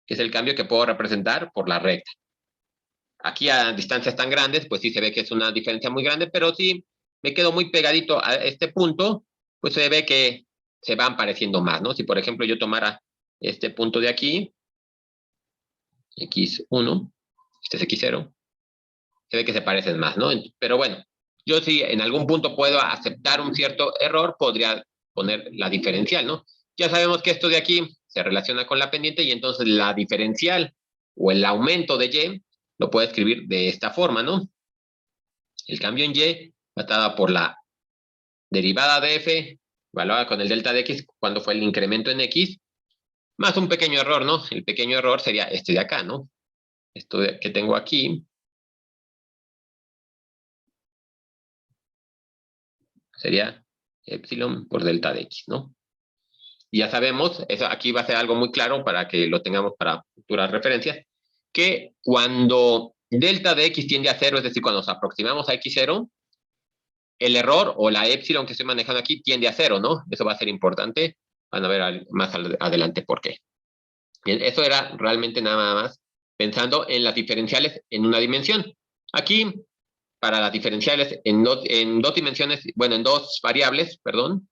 que es el cambio que puedo representar por la recta. Aquí a distancias tan grandes, pues sí se ve que es una diferencia muy grande, pero si me quedo muy pegadito a este punto, pues se ve que se van pareciendo más, ¿no? Si por ejemplo yo tomara este punto de aquí, X1, este es X0, se ve que se parecen más, ¿no? Pero bueno, yo si en algún punto puedo aceptar un cierto error, podría poner la diferencial, ¿no? Ya sabemos que esto de aquí se relaciona con la pendiente y entonces la diferencial o el aumento de Y lo puedo escribir de esta forma, ¿no? El cambio en Y dado por la derivada de F, evaluada con el delta de X, cuando fue el incremento en X, más un pequeño error, ¿no? El pequeño error sería este de acá, ¿no? Esto que tengo aquí sería epsilon por delta de X, ¿no? Y ya sabemos, eso aquí va a ser algo muy claro para que lo tengamos para futuras referencias, que cuando delta de X tiende a 0, es decir, cuando nos aproximamos a X0, el error o la epsilon que estoy manejando aquí tiende a 0, ¿no? Eso va a ser importante. Van a ver más adelante por qué. Bien, eso era realmente nada más pensando en las diferenciales en una dimensión. Aquí, para las diferenciales en dos dimensiones, bueno, en dos variables, perdón,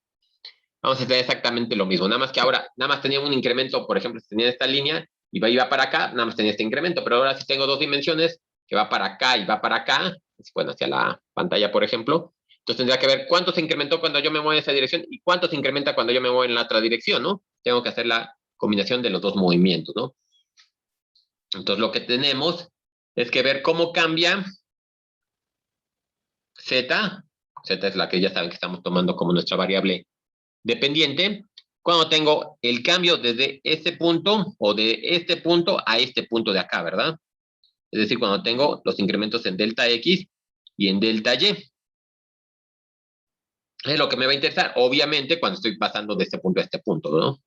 vamos a hacer exactamente lo mismo. Nada más que ahora, nada más tenía un incremento, por ejemplo, si tenía esta línea y iba para acá, nada más tenía este incremento, pero ahora si tengo dos dimensiones, que va para acá y va para acá, bueno, hacia la pantalla, por ejemplo, entonces tendría que ver cuánto se incrementó cuando yo me muevo en esa dirección y cuánto se incrementa cuando yo me muevo en la otra dirección, ¿no? Tengo que hacer la combinación de los dos movimientos, ¿no? Entonces lo que tenemos es que ver cómo cambia Z, Z es la que ya saben que estamos tomando como nuestra variable dependiente, cuando tengo el cambio desde este punto o de este punto a este punto de acá, ¿verdad? Es decir, cuando tengo los incrementos en delta X y en delta Y. Es lo que me va a interesar, obviamente, cuando estoy pasando de este punto a este punto, ¿no?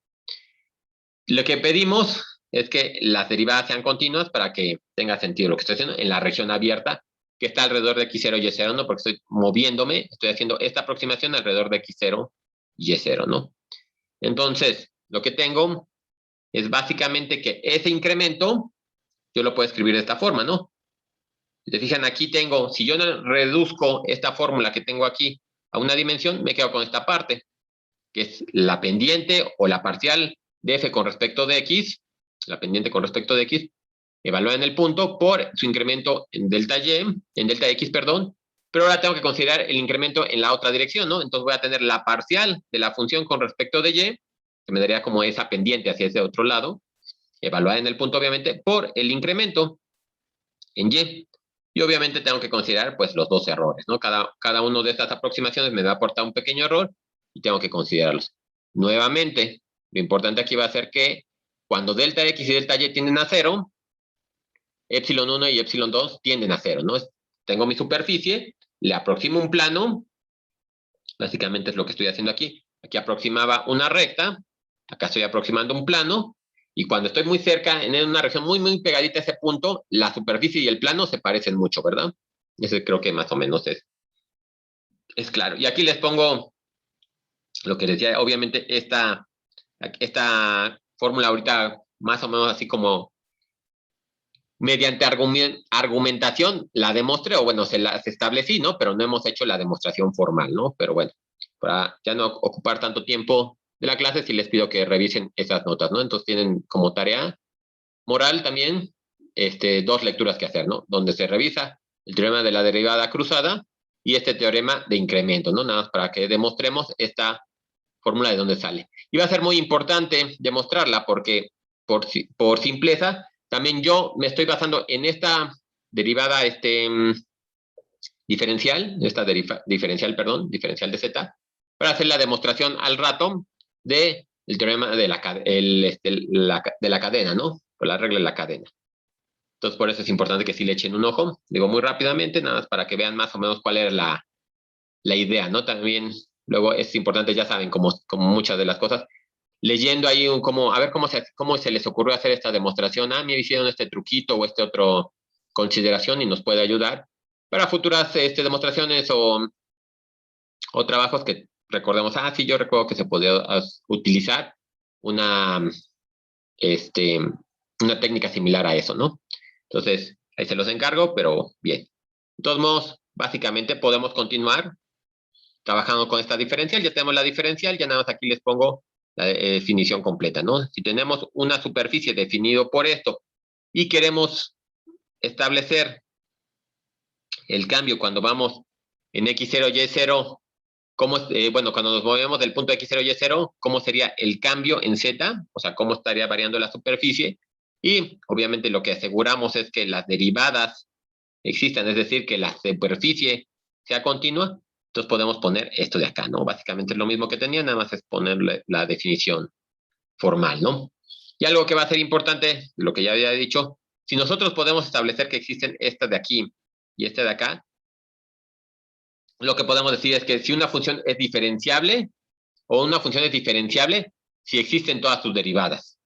Lo que pedimos es que las derivadas sean continuas para que tenga sentido lo que estoy haciendo en la región abierta, que está alrededor de X0 y Y0, ¿no? Porque estoy moviéndome, estoy haciendo esta aproximación alrededor de X0 y Y0, ¿no? Entonces, lo que tengo es básicamente que ese incremento yo lo puedo escribir de esta forma, ¿no? Si te fijan, aquí tengo, si yo no reduzco esta fórmula que tengo aquí a una dimensión, me quedo con esta parte, que es la pendiente o la parcial de F con respecto de X, la pendiente con respecto de X, evaluada en el punto por su incremento en delta Y, en delta X, perdón, pero ahora tengo que considerar el incremento en la otra dirección, ¿no? Entonces voy a tener la parcial de la función con respecto de Y, que me daría como esa pendiente hacia ese otro lado, evaluada en el punto, obviamente, por el incremento en Y. Y obviamente tengo que considerar, pues, los dos errores, ¿no? Cada uno de estas aproximaciones me va a aportar un pequeño error y tengo que considerarlos. Nuevamente, lo importante aquí va a ser que cuando delta X y delta Y tienden a 0, epsilon 1 y epsilon 2 tienden a 0, ¿no? Tengo mi superficie, le aproximo un plano, básicamente es lo que estoy haciendo aquí. Aquí aproximaba una recta, acá estoy aproximando un plano, y cuando estoy muy cerca, en una región muy, muy pegadita a ese punto, la superficie y el plano se parecen mucho, ¿verdad? Ese creo que más o menos es claro. Y aquí les pongo lo que decía, obviamente esta fórmula ahorita más o menos así como mediante argumentación la demostré, o bueno, se establecí, ¿no? Pero no hemos hecho la demostración formal, ¿no? Pero bueno, para ya no ocupar tanto tiempo de la clase, sí les pido que revisen esas notas, ¿no? Entonces tienen como tarea moral también dos lecturas que hacer, ¿no? Donde se revisa el teorema de la derivada cruzada y este teorema de incremento, ¿no? Nada más para que demostremos esta fórmula de dónde sale. Y va a ser muy importante demostrarla porque por simpleza, también yo me estoy basando en esta derivada diferencial, diferencial de Z, para hacer la demostración al rato del teorema de la cadena, ¿no? Por la regla de la cadena. Entonces, por eso es importante que sí le echen un ojo. Digo muy rápidamente, nada más para que vean más o menos cuál era la idea, ¿no? También, luego es importante, ya saben, como muchas de las cosas, leyendo ahí a ver cómo se les ocurrió hacer esta demostración. Me hicieron este truquito o este otro consideración y nos puede ayudar para futuras demostraciones o trabajos que recordemos. Sí, yo recuerdo que se podía utilizar una, este, una técnica similar a eso, ¿no? Entonces, ahí se los encargo, pero bien. De todos modos, básicamente podemos continuar trabajando con esta diferencial. Ya tenemos la diferencial, ya nada más aquí les pongo la definición completa, ¿no? Si tenemos una superficie definido por esto y queremos establecer el cambio cuando vamos en x0, y0, cuando nos movemos del punto x0, y0, ¿cómo sería el cambio en z? O sea, ¿cómo estaría variando la superficie? Y obviamente lo que aseguramos es que las derivadas existan, es decir, que la superficie sea continua. Entonces podemos poner esto de acá, ¿no? Básicamente es lo mismo que tenía, nada más es ponerle la definición formal, ¿no? Y algo que va a ser importante, lo que ya había dicho, si nosotros podemos establecer que existen estas de aquí y esta de acá, lo que podemos decir es que si una función es diferenciable, o una función es diferenciable, si existen todas sus derivadas.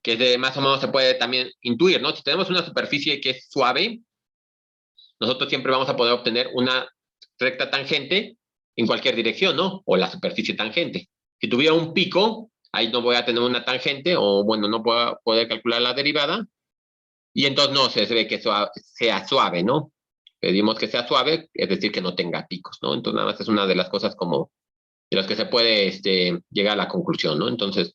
Que más o menos se puede también intuir, ¿no? Si tenemos una superficie que es suave, nosotros siempre vamos a poder obtener una recta tangente en cualquier dirección, ¿no? O la superficie tangente. Si tuviera un pico, ahí no voy a tener una tangente, o bueno, no puedo poder calcular la derivada, y entonces no se ve que sea suave, ¿no? Pedimos que sea suave, es decir, que no tenga picos, ¿no? Entonces nada más es una de las cosas como de las que se puede llegar a la conclusión, ¿no? Entonces,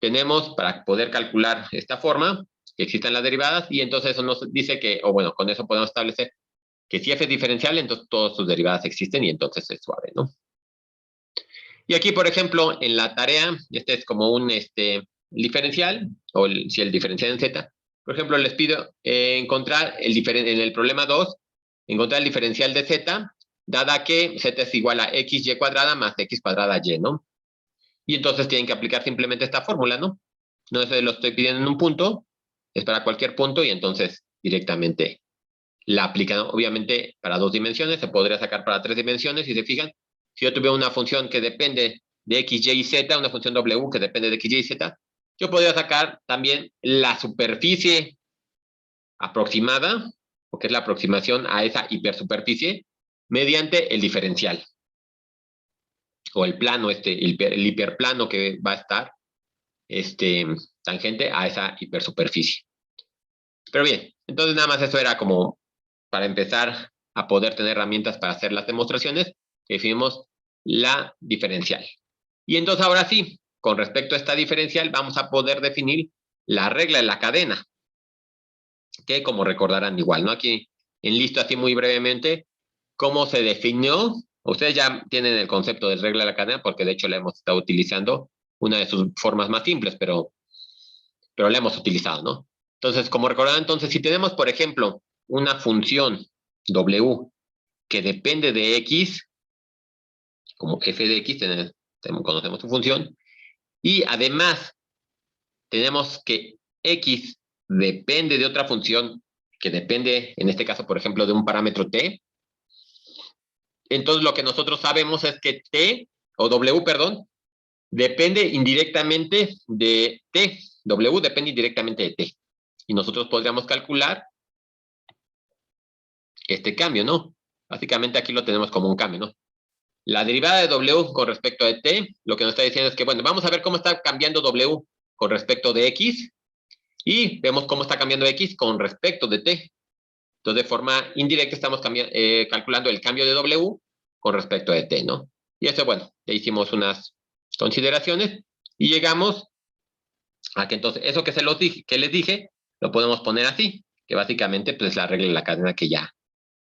tenemos para poder calcular esta forma, que existan las derivadas, y entonces eso nos dice que, o bueno, con eso podemos establecer que si f es diferenciable, entonces todas sus derivadas existen y entonces es suave, ¿no? Y aquí, por ejemplo, en la tarea, este es como un diferencial, o si el diferencial en z. Por ejemplo, les pido encontrar en el problema 2, encontrar el diferencial de z, dada que z es igual a xy cuadrada más x cuadrada y, ¿no? Y entonces tienen que aplicar simplemente esta fórmula, ¿no? No se lo estoy pidiendo en un punto, es para cualquier punto y entonces directamente la aplican. Obviamente para 2 dimensiones, se podría sacar para 3 dimensiones, si se fijan. Si yo tuviera una función que depende de x, y, z, una función w que depende de x, y, z, yo podría sacar también la superficie aproximada, porque es la aproximación a esa hipersuperficie, mediante el diferencial. O el plano, el hiperplano que va a estar tangente a esa hipersuperficie. Pero bien, entonces nada más eso era como para empezar a poder tener herramientas para hacer las demostraciones, definimos la diferencial. Y entonces ahora sí, con respecto a esta diferencial, vamos a poder definir la regla de la cadena, que como recordarán igual, ¿no? Aquí en listo así muy brevemente, cómo se definió. Ustedes ya tienen el concepto de regla de la cadena, porque de hecho la hemos estado utilizando, una de sus formas más simples, pero la hemos utilizado, ¿no? Entonces, como recordarán, entonces, si tenemos, por ejemplo, una función w que depende de x, como f de x, conocemos su función, y además tenemos que x depende de otra función que depende, en este caso, por ejemplo, de un parámetro t, entonces lo que nosotros sabemos es que t, o w, perdón, depende indirectamente de t. W depende indirectamente de t. Y nosotros podríamos calcular este cambio, ¿no? Básicamente aquí lo tenemos como un cambio, ¿no? La derivada de w con respecto de t, lo que nos está diciendo es que, bueno, vamos a ver cómo está cambiando w con respecto de x, y vemos cómo está cambiando x con respecto de t. Entonces, de forma indirecta estamos calculando el cambio de w con respecto de t, ¿no? Y eso, bueno, ya hicimos unas consideraciones y llegamos a que entonces eso que les dije, lo podemos poner así, que básicamente pues la regla de la cadena que ya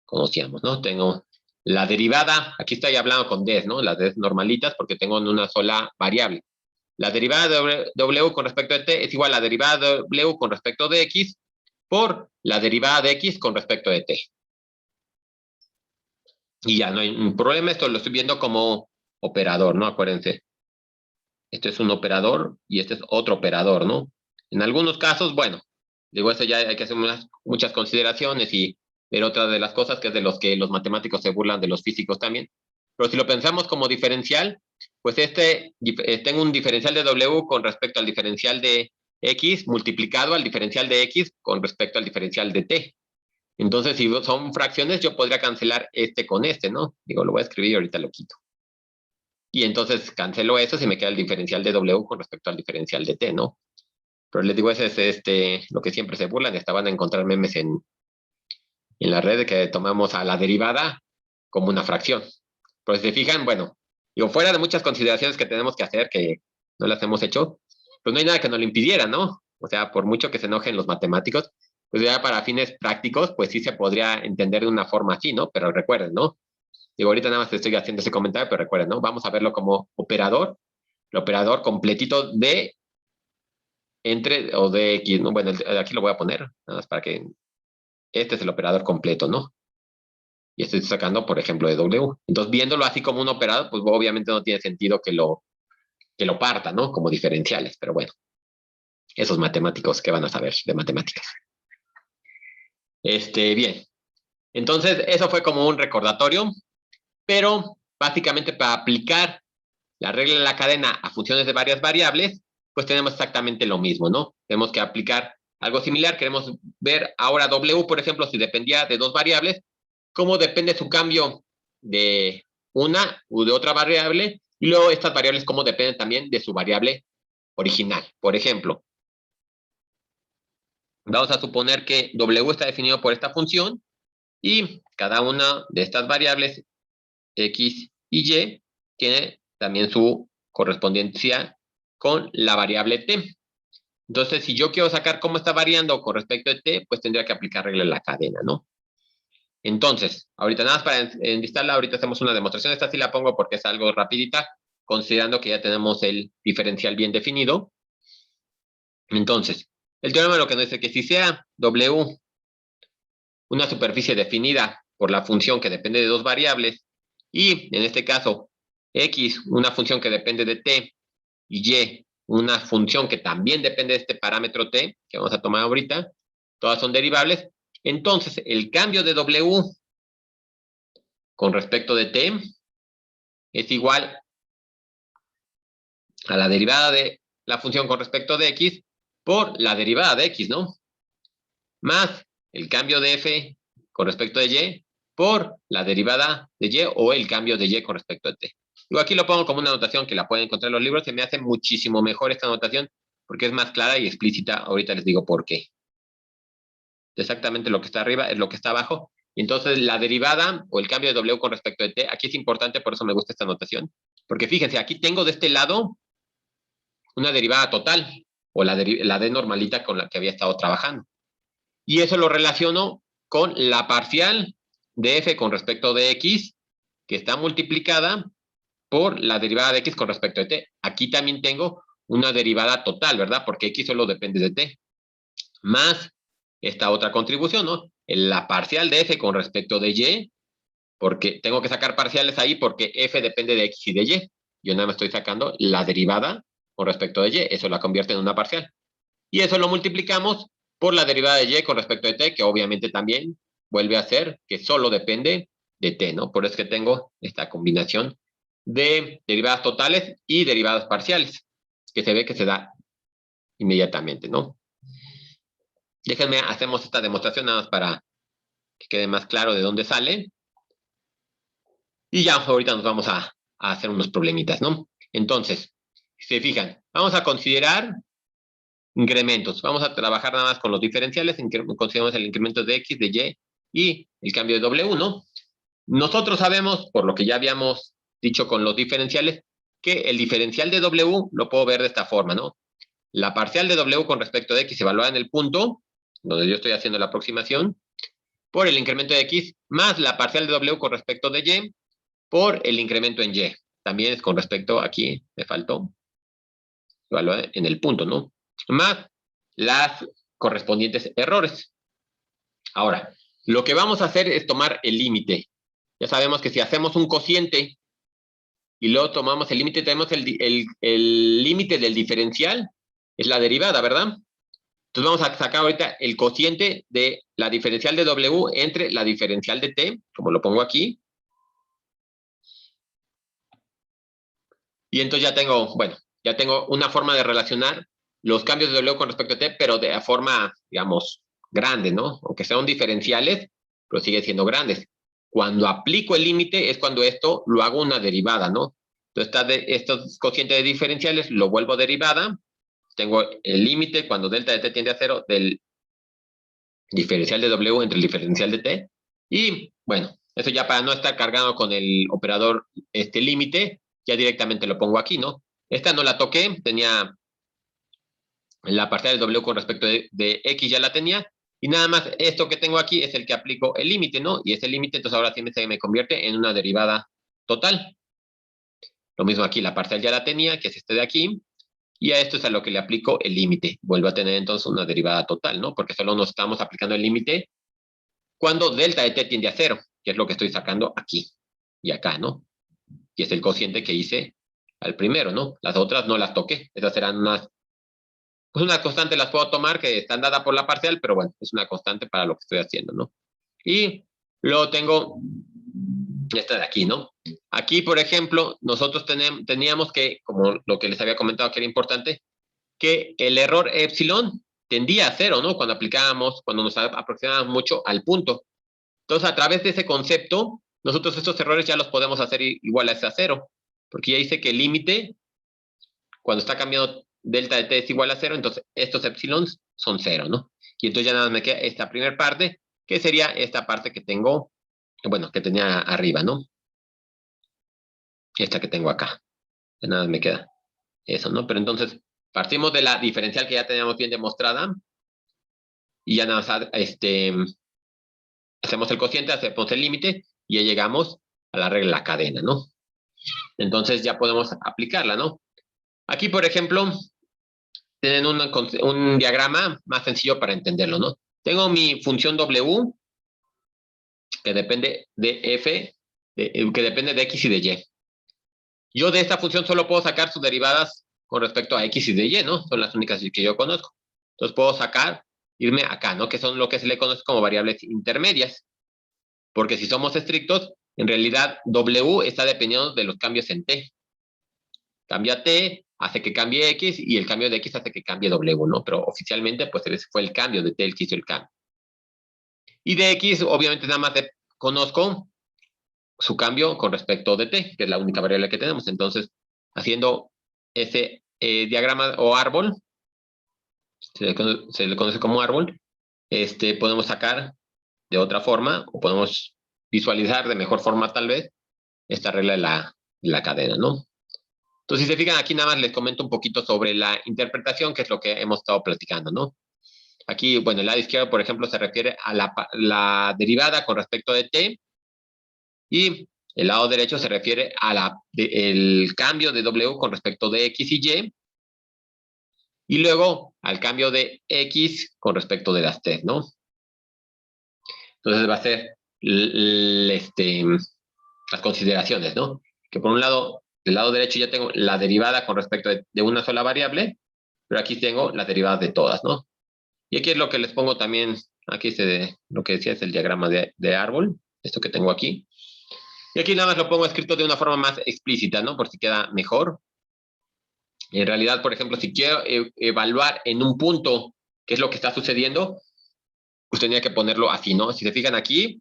conocíamos, ¿no? Tengo la derivada, aquí estoy hablando con Ds, ¿no? Las Ds normalitas porque tengo una sola variable. La derivada de w con respecto de t es igual a la derivada de w con respecto de x por la derivada de x con respecto de t. Y ya no hay un problema, esto lo estoy viendo como operador, ¿no? Acuérdense. Este es un operador y este es otro operador, ¿no? En algunos casos, bueno, Digo, eso ya hay que hacer muchas consideraciones y ver otra de las cosas que es de los que los matemáticos se burlan de los físicos también. Pero si lo pensamos como diferencial, pues tengo un diferencial de W con respecto al diferencial de X multiplicado al diferencial de X con respecto al diferencial de T. Entonces, si son fracciones, yo podría cancelar este con este, ¿no? Digo, lo voy a escribir y ahorita lo quito. Y entonces cancelo eso si me queda el diferencial de W con respecto al diferencial de T, ¿no? Pero les digo, ese es lo que siempre se burlan. Estaban a encontrar memes en la red de que tomamos a la derivada como una fracción. Pero si se fijan, bueno, digo, fuera de muchas consideraciones que tenemos que hacer, que no las hemos hecho, pues no hay nada que nos lo impidiera, ¿no? O sea, por mucho que se enojen los matemáticos, pues ya para fines prácticos, pues sí se podría entender de una forma así, ¿no? Pero recuerden, ¿no? Digo, ahorita nada más estoy haciendo ese comentario, pero recuerden, ¿no? Vamos a verlo como operador, el operador completito de entre o de X, ¿no? Bueno, aquí lo voy a poner, nada más para que este es el operador completo, ¿no? Y estoy sacando, por ejemplo, de W. Entonces, viéndolo así como un operador, pues obviamente no tiene sentido que lo parta, ¿no? Como diferenciales, pero bueno. Esos matemáticos que van a saber de matemáticas. Bien. Entonces, eso fue como un recordatorio, pero básicamente para aplicar la regla de la cadena a funciones de varias variables, pues tenemos exactamente lo mismo, ¿no? Tenemos que aplicar algo similar. Queremos ver ahora W, por ejemplo, si dependía de dos variables, cómo depende su cambio de una u de otra variable, y luego estas variables cómo dependen también de su variable original. Por ejemplo, vamos a suponer que W está definido por esta función, y cada una de estas variables, X y Y, tiene también su correspondencia con la variable T. Entonces, si yo quiero sacar cómo está variando con respecto a T, pues tendría que aplicar regla de la cadena, ¿no? Entonces, ahorita nada más para enlistarla, ahorita hacemos una demostración. Esta sí la pongo porque es algo rapidita, considerando que ya tenemos el diferencial bien definido. Entonces, el teorema lo que nos dice que si sea W una superficie definida por la función que depende de dos variables, y en este caso X una función que depende de T, y Y una función que también depende de este parámetro T, que vamos a tomar ahorita, todas son derivables, entonces el cambio de W con respecto de T es igual a la derivada de la función con respecto de X por la derivada de X, ¿no? Más el cambio de F con respecto de Y por la derivada de Y o el cambio de Y con respecto a T. Digo, aquí lo pongo como una notación que la pueden encontrar en los libros. Se me hace muchísimo mejor esta notación porque es más clara y explícita. Ahorita les digo por qué. Exactamente lo que está arriba es lo que está abajo. Y entonces la derivada o el cambio de W con respecto de T, aquí es importante, por eso me gusta esta notación. Porque fíjense, aquí tengo de este lado una derivada total o la D normalita con la que había estado trabajando. Y eso lo relaciono con la parcial de F con respecto de X, que está multiplicada por la derivada de X con respecto de T. Aquí también tengo una derivada total, ¿verdad? Porque X solo depende de T. Más esta otra contribución, ¿no? La parcial de F con respecto de Y, porque tengo que sacar parciales ahí porque F depende de X y de Y. Yo nada más estoy sacando la derivada con respecto de Y. Eso la convierte en una parcial. Y eso lo multiplicamos por la derivada de Y con respecto de T, que obviamente también vuelve a ser que solo depende de T, ¿no? Por eso es que tengo esta combinación de derivadas totales y derivadas parciales, que se ve que se da inmediatamente, ¿no? Déjenme, hacemos esta demostración nada más para que quede más claro de dónde sale. Y ya ahorita nos vamos a hacer unos problemitas, ¿no? Entonces, si se fijan, vamos a considerar incrementos. Vamos a trabajar nada más con los diferenciales. Consideramos el incremento de X, de Y y el cambio de W, ¿no? Nosotros sabemos, por lo que ya habíamos dicho con los diferenciales, que el diferencial de W lo puedo ver de esta forma, ¿no? La parcial de W con respecto de X evaluada en el punto, donde yo estoy haciendo la aproximación, por el incremento de X, más la parcial de W con respecto de Y, por el incremento en Y. También es con respecto, aquí me faltó, evaluada en el punto, ¿no? Más las correspondientes errores. Ahora, lo que vamos a hacer es tomar el límite. Ya sabemos que si hacemos un cociente y luego tomamos el límite, tenemos el límite del diferencial, es la derivada, ¿verdad? Entonces vamos a sacar ahorita el cociente de la diferencial de W entre la diferencial de T, como lo pongo aquí. Y entonces ya tengo, bueno, ya tengo una forma de relacionar los cambios de W con respecto a T, pero de forma, digamos, grande, ¿no? Aunque sean diferenciales, pero sigue siendo grandes. Cuando aplico el límite es cuando esto lo hago una derivada, ¿no? Entonces estos cocientes de diferenciales lo vuelvo derivada. Tengo el límite cuando delta de T tiende a 0 del diferencial de W entre el diferencial de T. Y, bueno, eso ya para no estar cargado con el operador límite, ya directamente lo pongo aquí, ¿no? Esta no la toqué, tenía la parcial de W con respecto de X ya la tenía, y nada más esto que tengo aquí es el que aplico el límite, ¿no? Y ese límite, entonces ahora sí me convierte en una derivada total. Lo mismo aquí, la parcial ya la tenía, que es este de aquí, y a esto es a lo que le aplico el límite. Vuelvo a tener entonces una derivada total, ¿no? Porque solo nos estamos aplicando el límite cuando delta de T tiende a 0, que es lo que estoy sacando aquí y acá, ¿no? Y es el cociente que hice al primero, ¿no? Las otras no las toqué. Esas serán unas constantes las puedo tomar que están dadas por la parcial, pero bueno, es una constante para lo que estoy haciendo, ¿no? Y luego tengo esta de aquí, ¿no? Aquí, por ejemplo, nosotros teníamos que, como lo que les había comentado que era importante, que el error epsilon tendía a 0, ¿no? Cuando nos aproximábamos mucho al punto. Entonces, a través de ese concepto, nosotros estos errores ya los podemos hacer iguales a 0, porque ya dice que el límite, cuando está cambiando delta de T es igual a 0, entonces estos epsilons son 0, ¿no? Y entonces ya nada más me queda esta primera parte, que sería esta parte que tengo, bueno, que tenía arriba, ¿no? Esta que tengo acá. Ya nada más me queda eso, ¿no? Pero entonces, partimos de la diferencial que ya teníamos bien demostrada, y ya nada más, hacemos el cociente, hacemos el límite, y ya llegamos a la regla de la cadena, ¿no? Entonces ya podemos aplicarla, ¿no? Aquí, por ejemplo, tienen un diagrama más sencillo para entenderlo, ¿no? Tengo mi función W, que depende de F, que depende de X y de Y. Yo de esta función solo puedo sacar sus derivadas con respecto a X y de Y, ¿no? Son las únicas que yo conozco. Entonces puedo irme acá, ¿no? Que son lo que se le conoce como variables intermedias. Porque si somos estrictos, en realidad W está dependiendo de los cambios en T. Cambia T, hace que cambie X, y el cambio de X hace que cambie W, ¿no? Pero oficialmente, pues ese fue el cambio de T el que hizo el cambio. Y de X, obviamente, nada más conozco su cambio con respecto de T, que es la única variable que tenemos. Entonces, haciendo ese diagrama o árbol, se le conoce como árbol, podemos sacar de otra forma, o podemos visualizar de mejor forma tal vez, esta regla de la cadena, ¿no? Entonces, si se fijan, aquí nada más les comento un poquito sobre la interpretación, que es lo que hemos estado platicando, ¿no? Aquí, bueno, el lado izquierdo, por ejemplo, se refiere a la derivada con respecto de T, y el lado derecho se refiere a el cambio de W con respecto de X y Y, y luego al cambio de X con respecto de las T, ¿no? Entonces va a ser las consideraciones, ¿no? Que por un lado, del lado derecho ya tengo la derivada con respecto de una sola variable, pero aquí tengo las derivadas de todas, ¿no? Y aquí es lo que les pongo también, aquí lo que decía es el diagrama de árbol, esto que tengo aquí. Y aquí nada más lo pongo escrito de una forma más explícita, ¿no? Por si queda mejor. En realidad, por ejemplo, si quiero evaluar en un punto qué es lo que está sucediendo, pues tenía que ponerlo así, ¿no? Si se fijan aquí,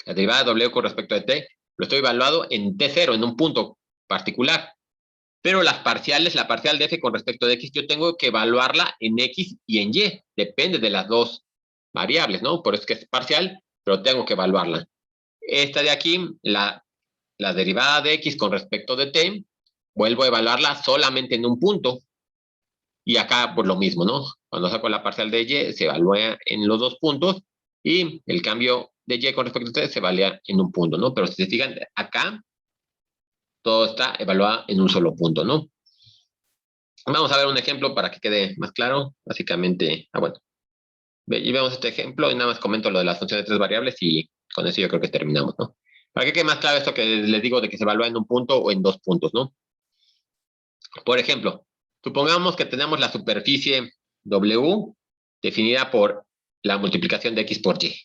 la derivada de W con respecto a T, lo estoy evaluando en T0, en un punto particular. Pero las parciales, la parcial de F con respecto de X, yo tengo que evaluarla en X y en Y. Depende de las dos variables, ¿no? Por eso es que es parcial, pero tengo que evaluarla. Esta de aquí, la derivada de X con respecto de T, vuelvo a evaluarla solamente en un punto. Y acá, pues lo mismo, ¿no? Cuando saco la parcial de Y, se evalúa en los dos puntos, y el cambio de Y con respecto a T se evalúa en un punto, ¿no? Pero si se fijan, acá todo está evaluado en un solo punto, ¿no? Vamos a ver un ejemplo para que quede más claro. Básicamente, bueno, y vemos este ejemplo y nada más comento lo de las funciones de tres variables, y con eso yo creo que terminamos, ¿no? Para que quede más claro esto que les digo de que se evalúa en un punto o en dos puntos, ¿no? Por ejemplo, supongamos que tenemos la superficie W definida por la multiplicación de X por Y.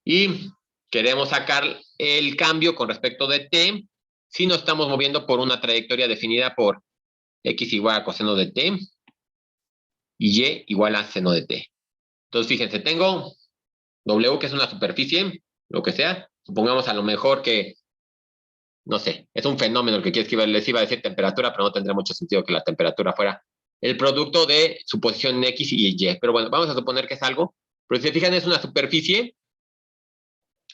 Y queremos sacar el cambio con respecto de T si nos estamos moviendo por una trayectoria definida por X igual a coseno de T y Y igual a seno de T. Entonces, fíjense, tengo W, que es una superficie, lo que sea. Supongamos a lo mejor que, no sé, es un fenómeno el que les iba a decir temperatura, pero no tendría mucho sentido que la temperatura fuera el producto de su posición en X y Y. Pero bueno, vamos a suponer que es algo. Pero si se fijan, es una superficie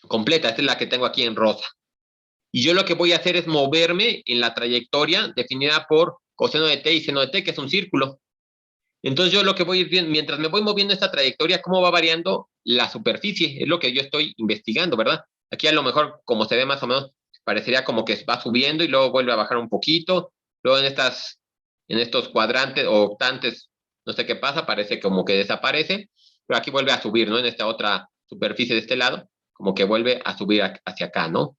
completa. Esta es la que tengo aquí en rosa. Y yo lo que voy a hacer es moverme en la trayectoria definida por coseno de T y seno de T, que es un círculo. Entonces yo lo que voy a ir viendo, mientras me voy moviendo esta trayectoria, cómo va variando la superficie, es lo que yo estoy investigando, ¿verdad? Aquí a lo mejor, como se ve más o menos, parecería como que va subiendo y luego vuelve a bajar un poquito, luego en estos cuadrantes o octantes, no sé qué pasa, parece como que desaparece, pero aquí vuelve a subir, ¿no? En esta otra superficie de este lado, como que vuelve a subir hacia acá, ¿no?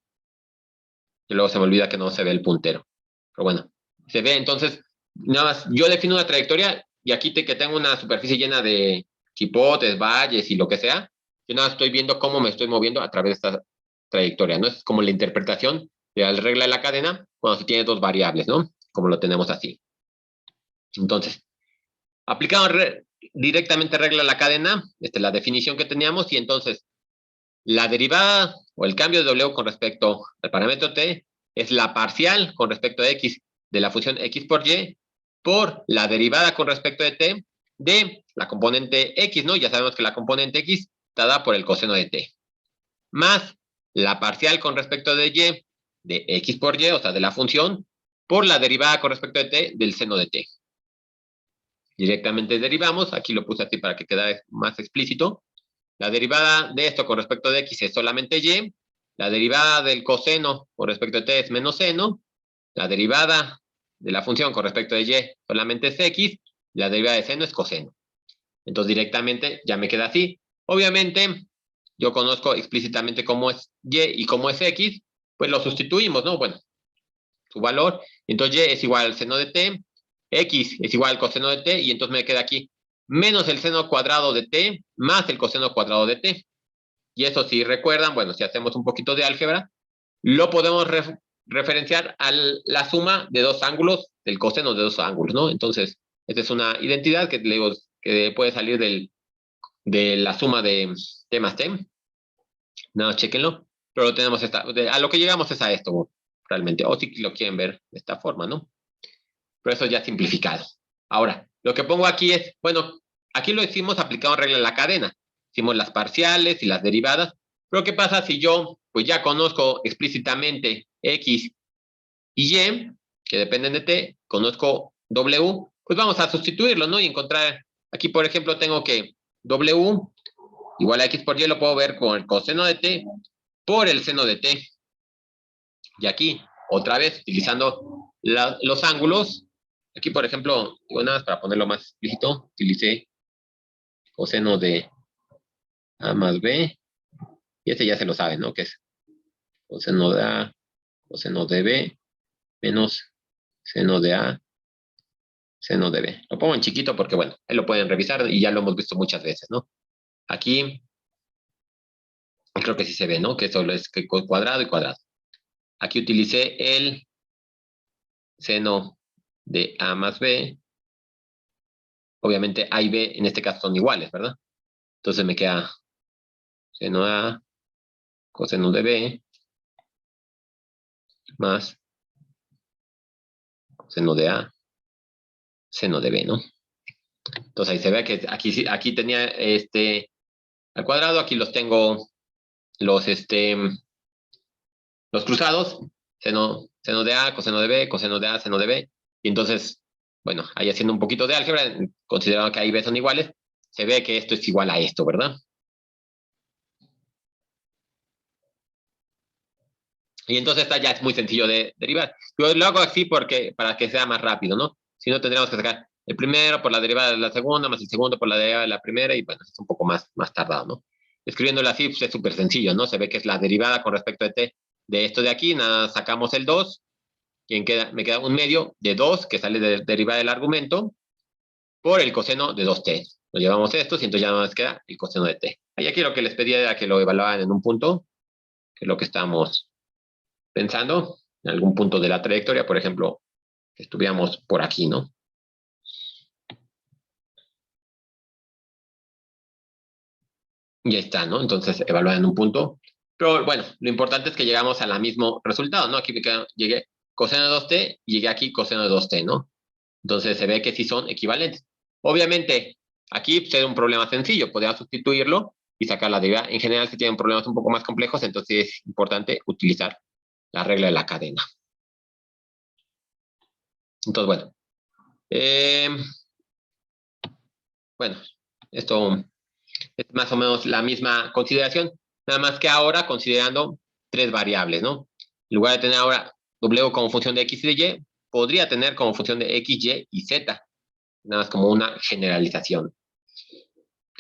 Y luego se me olvida que no se ve el puntero. Pero bueno, se ve, entonces, nada más, yo defino una trayectoria y aquí que tengo una superficie llena de chipotes, valles y lo que sea, yo nada más estoy viendo cómo me estoy moviendo a través de esta trayectoria, ¿no? Es como la interpretación de la regla de la cadena cuando se tiene dos variables, ¿no? Como lo tenemos así. Entonces, aplicando directamente regla de la cadena, esta es la definición que teníamos, y entonces la derivada o el cambio de W con respecto al parámetro T es la parcial con respecto a X de la función X por Y por la derivada con respecto de T de la componente X, ¿no? Ya sabemos que la componente X está dada por el coseno de T. Más la parcial con respecto de Y de X por Y, o sea, de la función, por la derivada con respecto de T del seno de T. Directamente derivamos, aquí lo puse así para que quede más explícito. La derivada de esto con respecto de X es solamente Y. La derivada del coseno con respecto de T es menos seno. La derivada de la función con respecto de Y solamente es X. La derivada de seno es coseno. Entonces directamente ya me queda así. Obviamente yo conozco explícitamente cómo es Y y cómo es X. Pues lo sustituimos, ¿no? Bueno, su valor. Entonces Y es igual al seno de T. X es igual al coseno de T. Y entonces me queda aquí menos el seno cuadrado de T más el coseno cuadrado de T. Y eso, si recuerdan, bueno, si hacemos un poquito de álgebra, lo podemos referenciar a la suma de dos ángulos, del coseno de dos ángulos, ¿no? Entonces, esta es una identidad que, le digo, que puede salir de la suma de T más T. No, chéquenlo. Pero lo tenemos a lo que llegamos es a esto, realmente. O si lo quieren ver de esta forma, ¿no? Pero eso ya simplificado. Ahora, lo que pongo aquí es, bueno, aquí lo hicimos aplicando regla de la cadena. Hicimos las parciales y las derivadas. Pero ¿qué pasa si yo, pues ya conozco explícitamente X y Y, que dependen de T, conozco W, pues vamos a sustituirlo, ¿no? Y encontrar, aquí por ejemplo tengo que W igual a X por Y lo puedo ver con el coseno de T por el seno de T. Y aquí, otra vez, utilizando los ángulos, aquí por ejemplo, digo nada más para ponerlo más explícito, utilicé coseno de A más B, y este ya se lo saben, ¿no? Que es coseno de A, coseno de B, menos seno de A, seno de B. Lo pongo en chiquito porque, bueno, ahí lo pueden revisar y ya lo hemos visto muchas veces, ¿no? Aquí, creo que sí se ve, ¿no? Que solo es cuadrado y cuadrado. Aquí utilicé el seno de A más B. Obviamente A y B en este caso son iguales, ¿verdad? Entonces me queda seno de A, coseno de B, más seno de A, seno de B, ¿no? Entonces ahí se ve que aquí tenía al cuadrado, aquí los tengo los cruzados, seno de A, coseno de B, coseno de A, seno de B, y entonces, bueno, ahí haciendo un poquito de álgebra, considerando que A y B son iguales, se ve que esto es igual a esto, ¿verdad? Y entonces esta ya es muy sencillo de derivar. Yo lo hago así para que sea más rápido, ¿no? Si no, tendríamos que sacar el primero por la derivada de la segunda, más el segundo por la derivada de la primera, y bueno, es un poco más tardado, ¿no? Escribiéndolo así pues, es súper sencillo, ¿no? Se ve que es la derivada con respecto a T de esto de aquí, nada, sacamos el 2, me queda un medio de 2 que sale de derivada del argumento, por el coseno de 2t. Nos llevamos estos y entonces ya nos queda el coseno de t. Ahí aquí lo que les pedía era que lo evaluaran en un punto, que es lo que estamos pensando, en algún punto de la trayectoria, por ejemplo, que estuviéramos por aquí, ¿no? Y ahí está, ¿no? Entonces evalúan en un punto. Pero bueno, lo importante es que llegamos al mismo resultado, ¿no? Aquí llegué coseno de 2t y llegué aquí coseno de 2t, ¿no? Entonces se ve que sí son equivalentes. Obviamente, aquí será un problema sencillo, podría sustituirlo y sacar la derivada. En general, si tienen problemas un poco más complejos, entonces es importante utilizar la regla de la cadena. Entonces, bueno. Bueno, esto es más o menos la misma consideración, nada más que ahora considerando 3 variables, ¿no? En lugar de tener ahora W como función de X y de Y, podría tener como función de X, Y y Z, nada más como una generalización.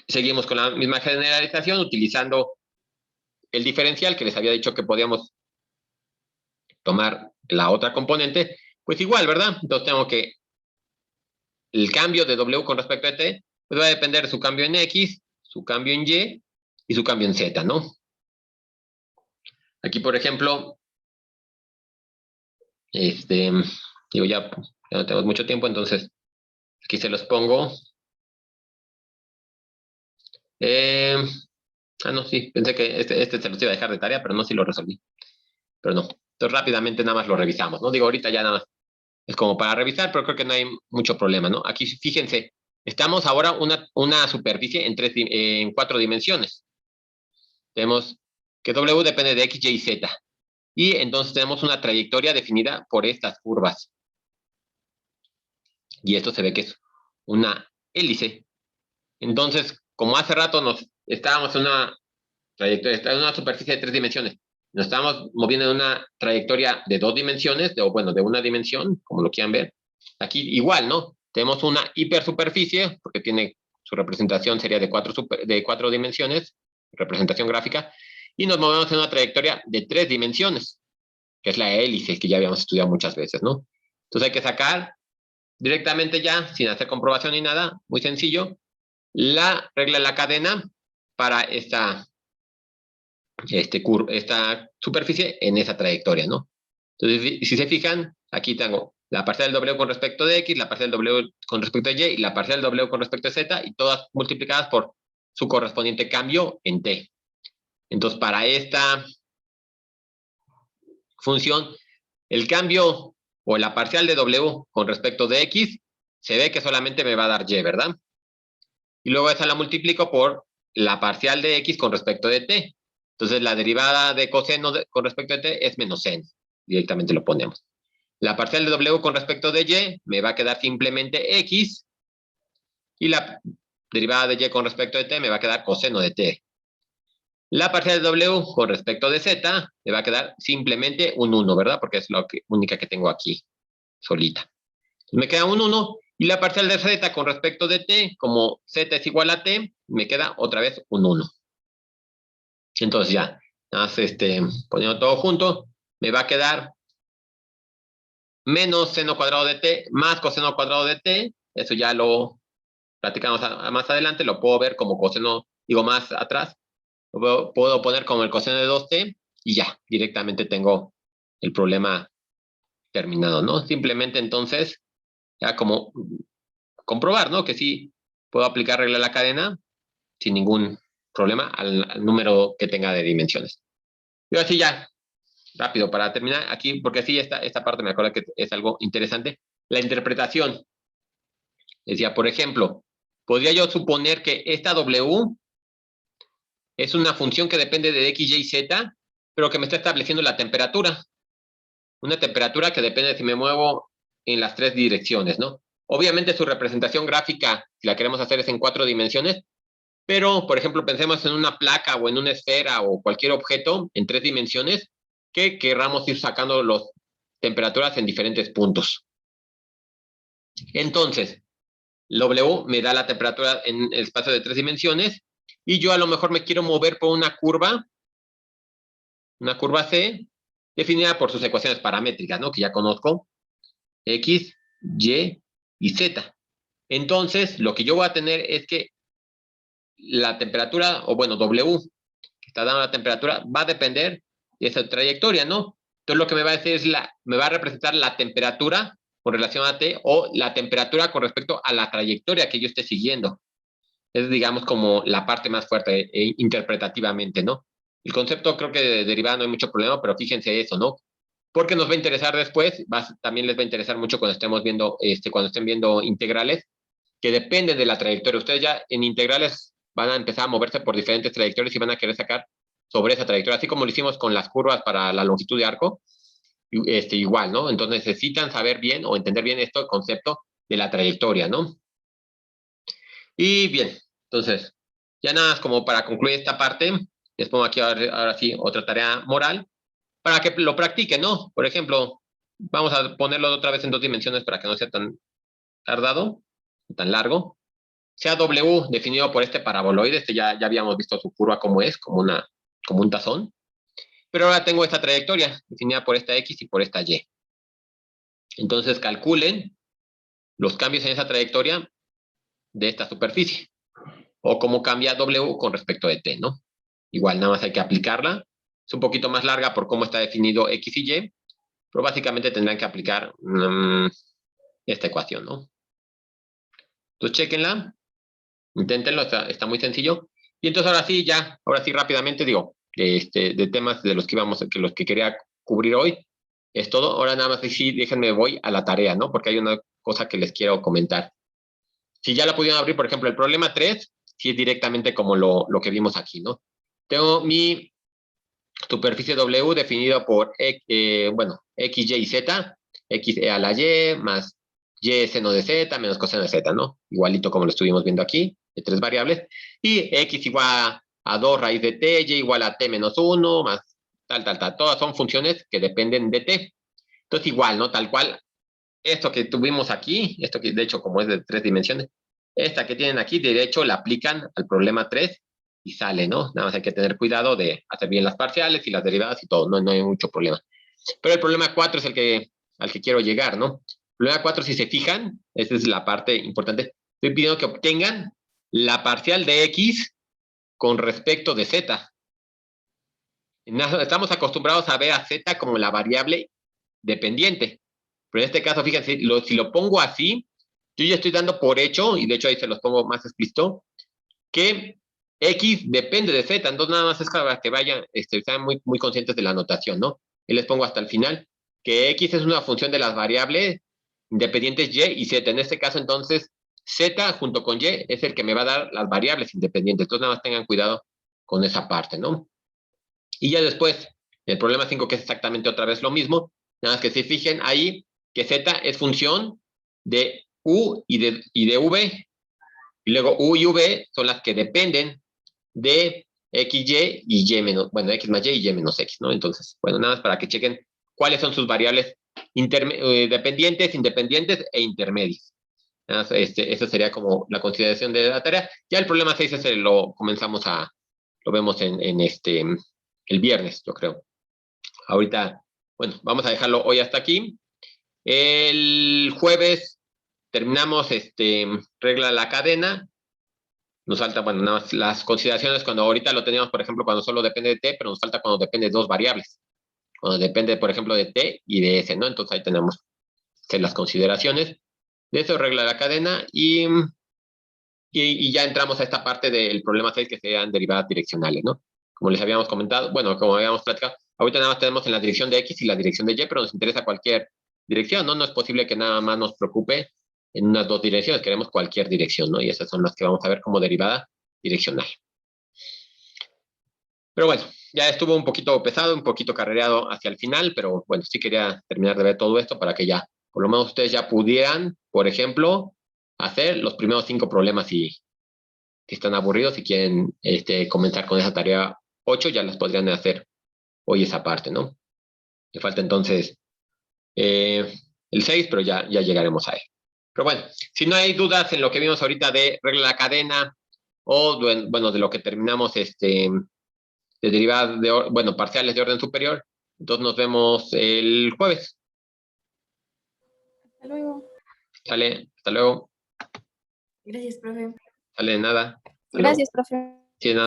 Seguimos con la misma generalización utilizando el diferencial que les había dicho que podíamos tomar la otra componente, pues igual, ¿verdad? Entonces tengo que el cambio de W con respecto a T pues va a depender de su cambio en X, su cambio en y su cambio en Z, ¿no? Aquí, por ejemplo, digo, ya no tenemos mucho tiempo, entonces aquí se los pongo. No, sí, pensé que este se los iba a dejar de tarea, pero no, sí lo resolví. Pero no. Entonces rápidamente nada más lo revisamos, ¿no? Digo, ahorita ya nada más es como para revisar, pero creo que no hay mucho problema, ¿no? Aquí, fíjense, estamos ahora una superficie en 4 dimensiones. Tenemos que W depende de X, Y y Z. Y entonces tenemos una trayectoria definida por estas curvas. Y esto se ve que es una hélice. Entonces, como hace rato estábamos en una trayectoria, en una superficie de 3 dimensiones, nos estábamos moviendo en una trayectoria de 2 dimensiones, de una dimensión, como lo quieran ver. Aquí igual, ¿no? Tenemos una hipersuperficie, porque tiene su representación sería de 4 dimensiones, representación gráfica, y nos movemos en una trayectoria de 3 dimensiones, que es la hélice, que ya habíamos estudiado muchas veces, ¿no? Entonces hay que sacar directamente ya, sin hacer comprobación ni nada, muy sencillo, la regla de la cadena para esta superficie en esa trayectoria, ¿no? Entonces, si se fijan, aquí tengo la parcial del W con respecto de X, la parcial del W con respecto de Y y la parcial del W con respecto de Z, y todas multiplicadas por su correspondiente cambio en T. Entonces, para esta función, el cambio o la parcial de W con respecto de X, se ve que solamente me va a dar Y, ¿verdad? Y luego esa la multiplico por la parcial de X con respecto de T. Entonces, la derivada de coseno con respecto de T es menos n. Directamente lo ponemos. La parcial de W con respecto de Y me va a quedar simplemente X. Y la derivada de Y con respecto de T me va a quedar coseno de T. La parcial de W con respecto de Z me va a quedar simplemente un 1, ¿verdad? Porque es la única que tengo aquí, solita. Entonces, me queda un 1. Y la parcial de Z con respecto de T, como Z es igual a T, me queda otra vez un 1. Entonces ya, nada más poniendo todo junto, me va a quedar menos seno cuadrado de T más coseno cuadrado de T. Eso ya lo platicamos más adelante, lo puedo ver como coseno, digo más atrás, lo puedo poner como el coseno de 2T y ya, directamente tengo el problema terminado, ¿no? Simplemente entonces, ya como comprobar, ¿no? Que sí puedo aplicar regla de la cadena sin ningún problema al número que tenga de dimensiones. Y así ya, rápido para terminar aquí, porque sí, esta parte me acuerdo que es algo interesante. La interpretación. Decía, por ejemplo, podría yo suponer que esta W es una función que depende de X, Y, Z, pero que me está estableciendo la temperatura. Una temperatura que depende de si me muevo en las 3 direcciones, ¿no? Obviamente su representación gráfica, si la queremos hacer, es en 4 dimensiones, pero, por ejemplo, pensemos en una placa o en una esfera o cualquier objeto en 3 dimensiones que querramos ir sacando las temperaturas en diferentes puntos. Entonces, W me da la temperatura en el espacio de 3 dimensiones y yo a lo mejor me quiero mover por una curva C, definida por sus ecuaciones paramétricas, ¿no? Que ya conozco, X, Y y Z. Entonces, lo que yo voy a tener es que la temperatura, o bueno, W, que está dando la temperatura, va a depender de esa trayectoria, ¿no? Entonces, lo que me va a decir es me va a representar la temperatura con relación a T o la temperatura con respecto a la trayectoria que yo esté siguiendo. Es, digamos, como la parte más fuerte interpretativamente, ¿no? El concepto creo que de derivada no hay mucho problema, pero fíjense eso, ¿no? Porque nos va a interesar después, también les va a interesar mucho cuando estemos viendo, cuando estén viendo integrales, que dependen de la trayectoria. Ustedes ya en integrales van a empezar a moverse por diferentes trayectorias y van a querer sacar sobre esa trayectoria, así como lo hicimos con las curvas para la longitud de arco, igual, ¿no? Entonces necesitan saber bien o entender bien esto, el concepto de la trayectoria, ¿no? Y bien, entonces, ya nada más como para concluir esta parte, les pongo aquí ahora sí otra tarea moral, para que lo practiquen, ¿no? Por ejemplo, vamos a ponerlo otra vez en 2 dimensiones para que no sea tan tardado, tan largo. Sea W definido por este paraboloide, ya habíamos visto su curva como es, como un tazón. Pero ahora tengo esta trayectoria definida por esta X y por esta Y. Entonces calculen los cambios en esa trayectoria de esta superficie. O cómo cambia W con respecto de T, ¿no? Igual, nada más hay que aplicarla. Es un poquito más larga por cómo está definido X y Y, pero básicamente tendrán que aplicar esta ecuación, ¿no? Entonces, chéquenla, inténtenlo, está muy sencillo. Y entonces ahora sí rápidamente digo, de temas de los que quería cubrir hoy, es todo. Ahora nada más sí, déjenme voy a la tarea, ¿no? Porque hay una cosa que les quiero comentar. Si ya la pudieron abrir, por ejemplo, el problema 3, sí es directamente como lo que vimos aquí, ¿no? Tengo mi superficie W definido por, X, Y y Z, X a la Y más Y seno de Z menos coseno de Z, ¿no? Igualito como lo estuvimos viendo aquí, de 3 variables. Y X igual a 2 raíz de T, Y igual a T menos 1, más tal. Todas son funciones que dependen de T. Entonces igual, ¿no? Tal cual, esto que tuvimos aquí, esto que de hecho como es de 3 dimensiones, esta que tienen aquí, de hecho la aplican al problema 3 y sale, ¿no? Nada más hay que tener cuidado de hacer bien las parciales y las derivadas y todo, no hay mucho problema. Pero el problema 4 es al que quiero llegar, ¿no? El problema 4, si se fijan, esa es la parte importante, estoy pidiendo que obtengan la parcial de X con respecto de Z. Estamos acostumbrados a ver a Z como la variable dependiente. Pero en este caso, fíjense, si lo pongo así, yo ya estoy dando por hecho, y de hecho ahí se los pongo más explícito, que X depende de Z. Entonces nada más es para que vayan, sean muy, muy conscientes de la notación, ¿no? Y les pongo hasta el final que X es una función de las variables independientes Y y Z. En este caso, entonces, Z junto con Y es el que me va a dar las variables independientes. Entonces nada más tengan cuidado con esa parte, ¿no? Y ya después, el problema 5, que es exactamente otra vez lo mismo, nada más que se fijen ahí que Z es función de U y de V, y luego U y V son las que dependen de XY y Y menos, bueno, X más Y y Y menos X, ¿no? Entonces, bueno, nada más para que chequen cuáles son sus variables dependientes, independientes e intermedias. Esa sería como la consideración de la tarea. Ya el problema 6 ese lo vemos en el viernes, yo creo. Ahorita, bueno, vamos a dejarlo hoy hasta aquí. El jueves terminamos regla la cadena. Nos falta, bueno, nada más las consideraciones cuando ahorita lo teníamos, por ejemplo, cuando solo depende de T, pero nos falta cuando depende de 2 variables. Cuando depende, por ejemplo, de T y de S, ¿no? Entonces ahí tenemos las consideraciones. De eso regla la cadena y ya entramos a esta parte del problema 6 que serían derivadas direccionales, ¿no? Como les habíamos comentado, bueno, como habíamos platicado, ahorita nada más tenemos en la dirección de X y la dirección de Y, pero nos interesa cualquier dirección, ¿no? No es posible que nada más nos preocupe en unas 2 direcciones, queremos cualquier dirección, ¿no? Y esas son las que vamos a ver como derivada direccional. Pero bueno, ya estuvo un poquito pesado, un poquito carrereado hacia el final, pero bueno, sí quería terminar de ver todo esto para que ya, por lo menos ustedes ya pudieran, por ejemplo, hacer los primeros 5 problemas si están aburridos y quieren comenzar con esa tarea 8, ya las podrían hacer hoy esa parte, ¿no? Le falta entonces el 6, pero ya llegaremos a él. Pero bueno, si no hay dudas en lo que vimos ahorita de regla de la cadena o, bueno, de lo que terminamos de derivadas, parciales de orden superior, entonces nos vemos el jueves. Hasta luego. Sale, hasta luego. Gracias, profe. Sale de nada. Gracias, profe. Sí, de nada.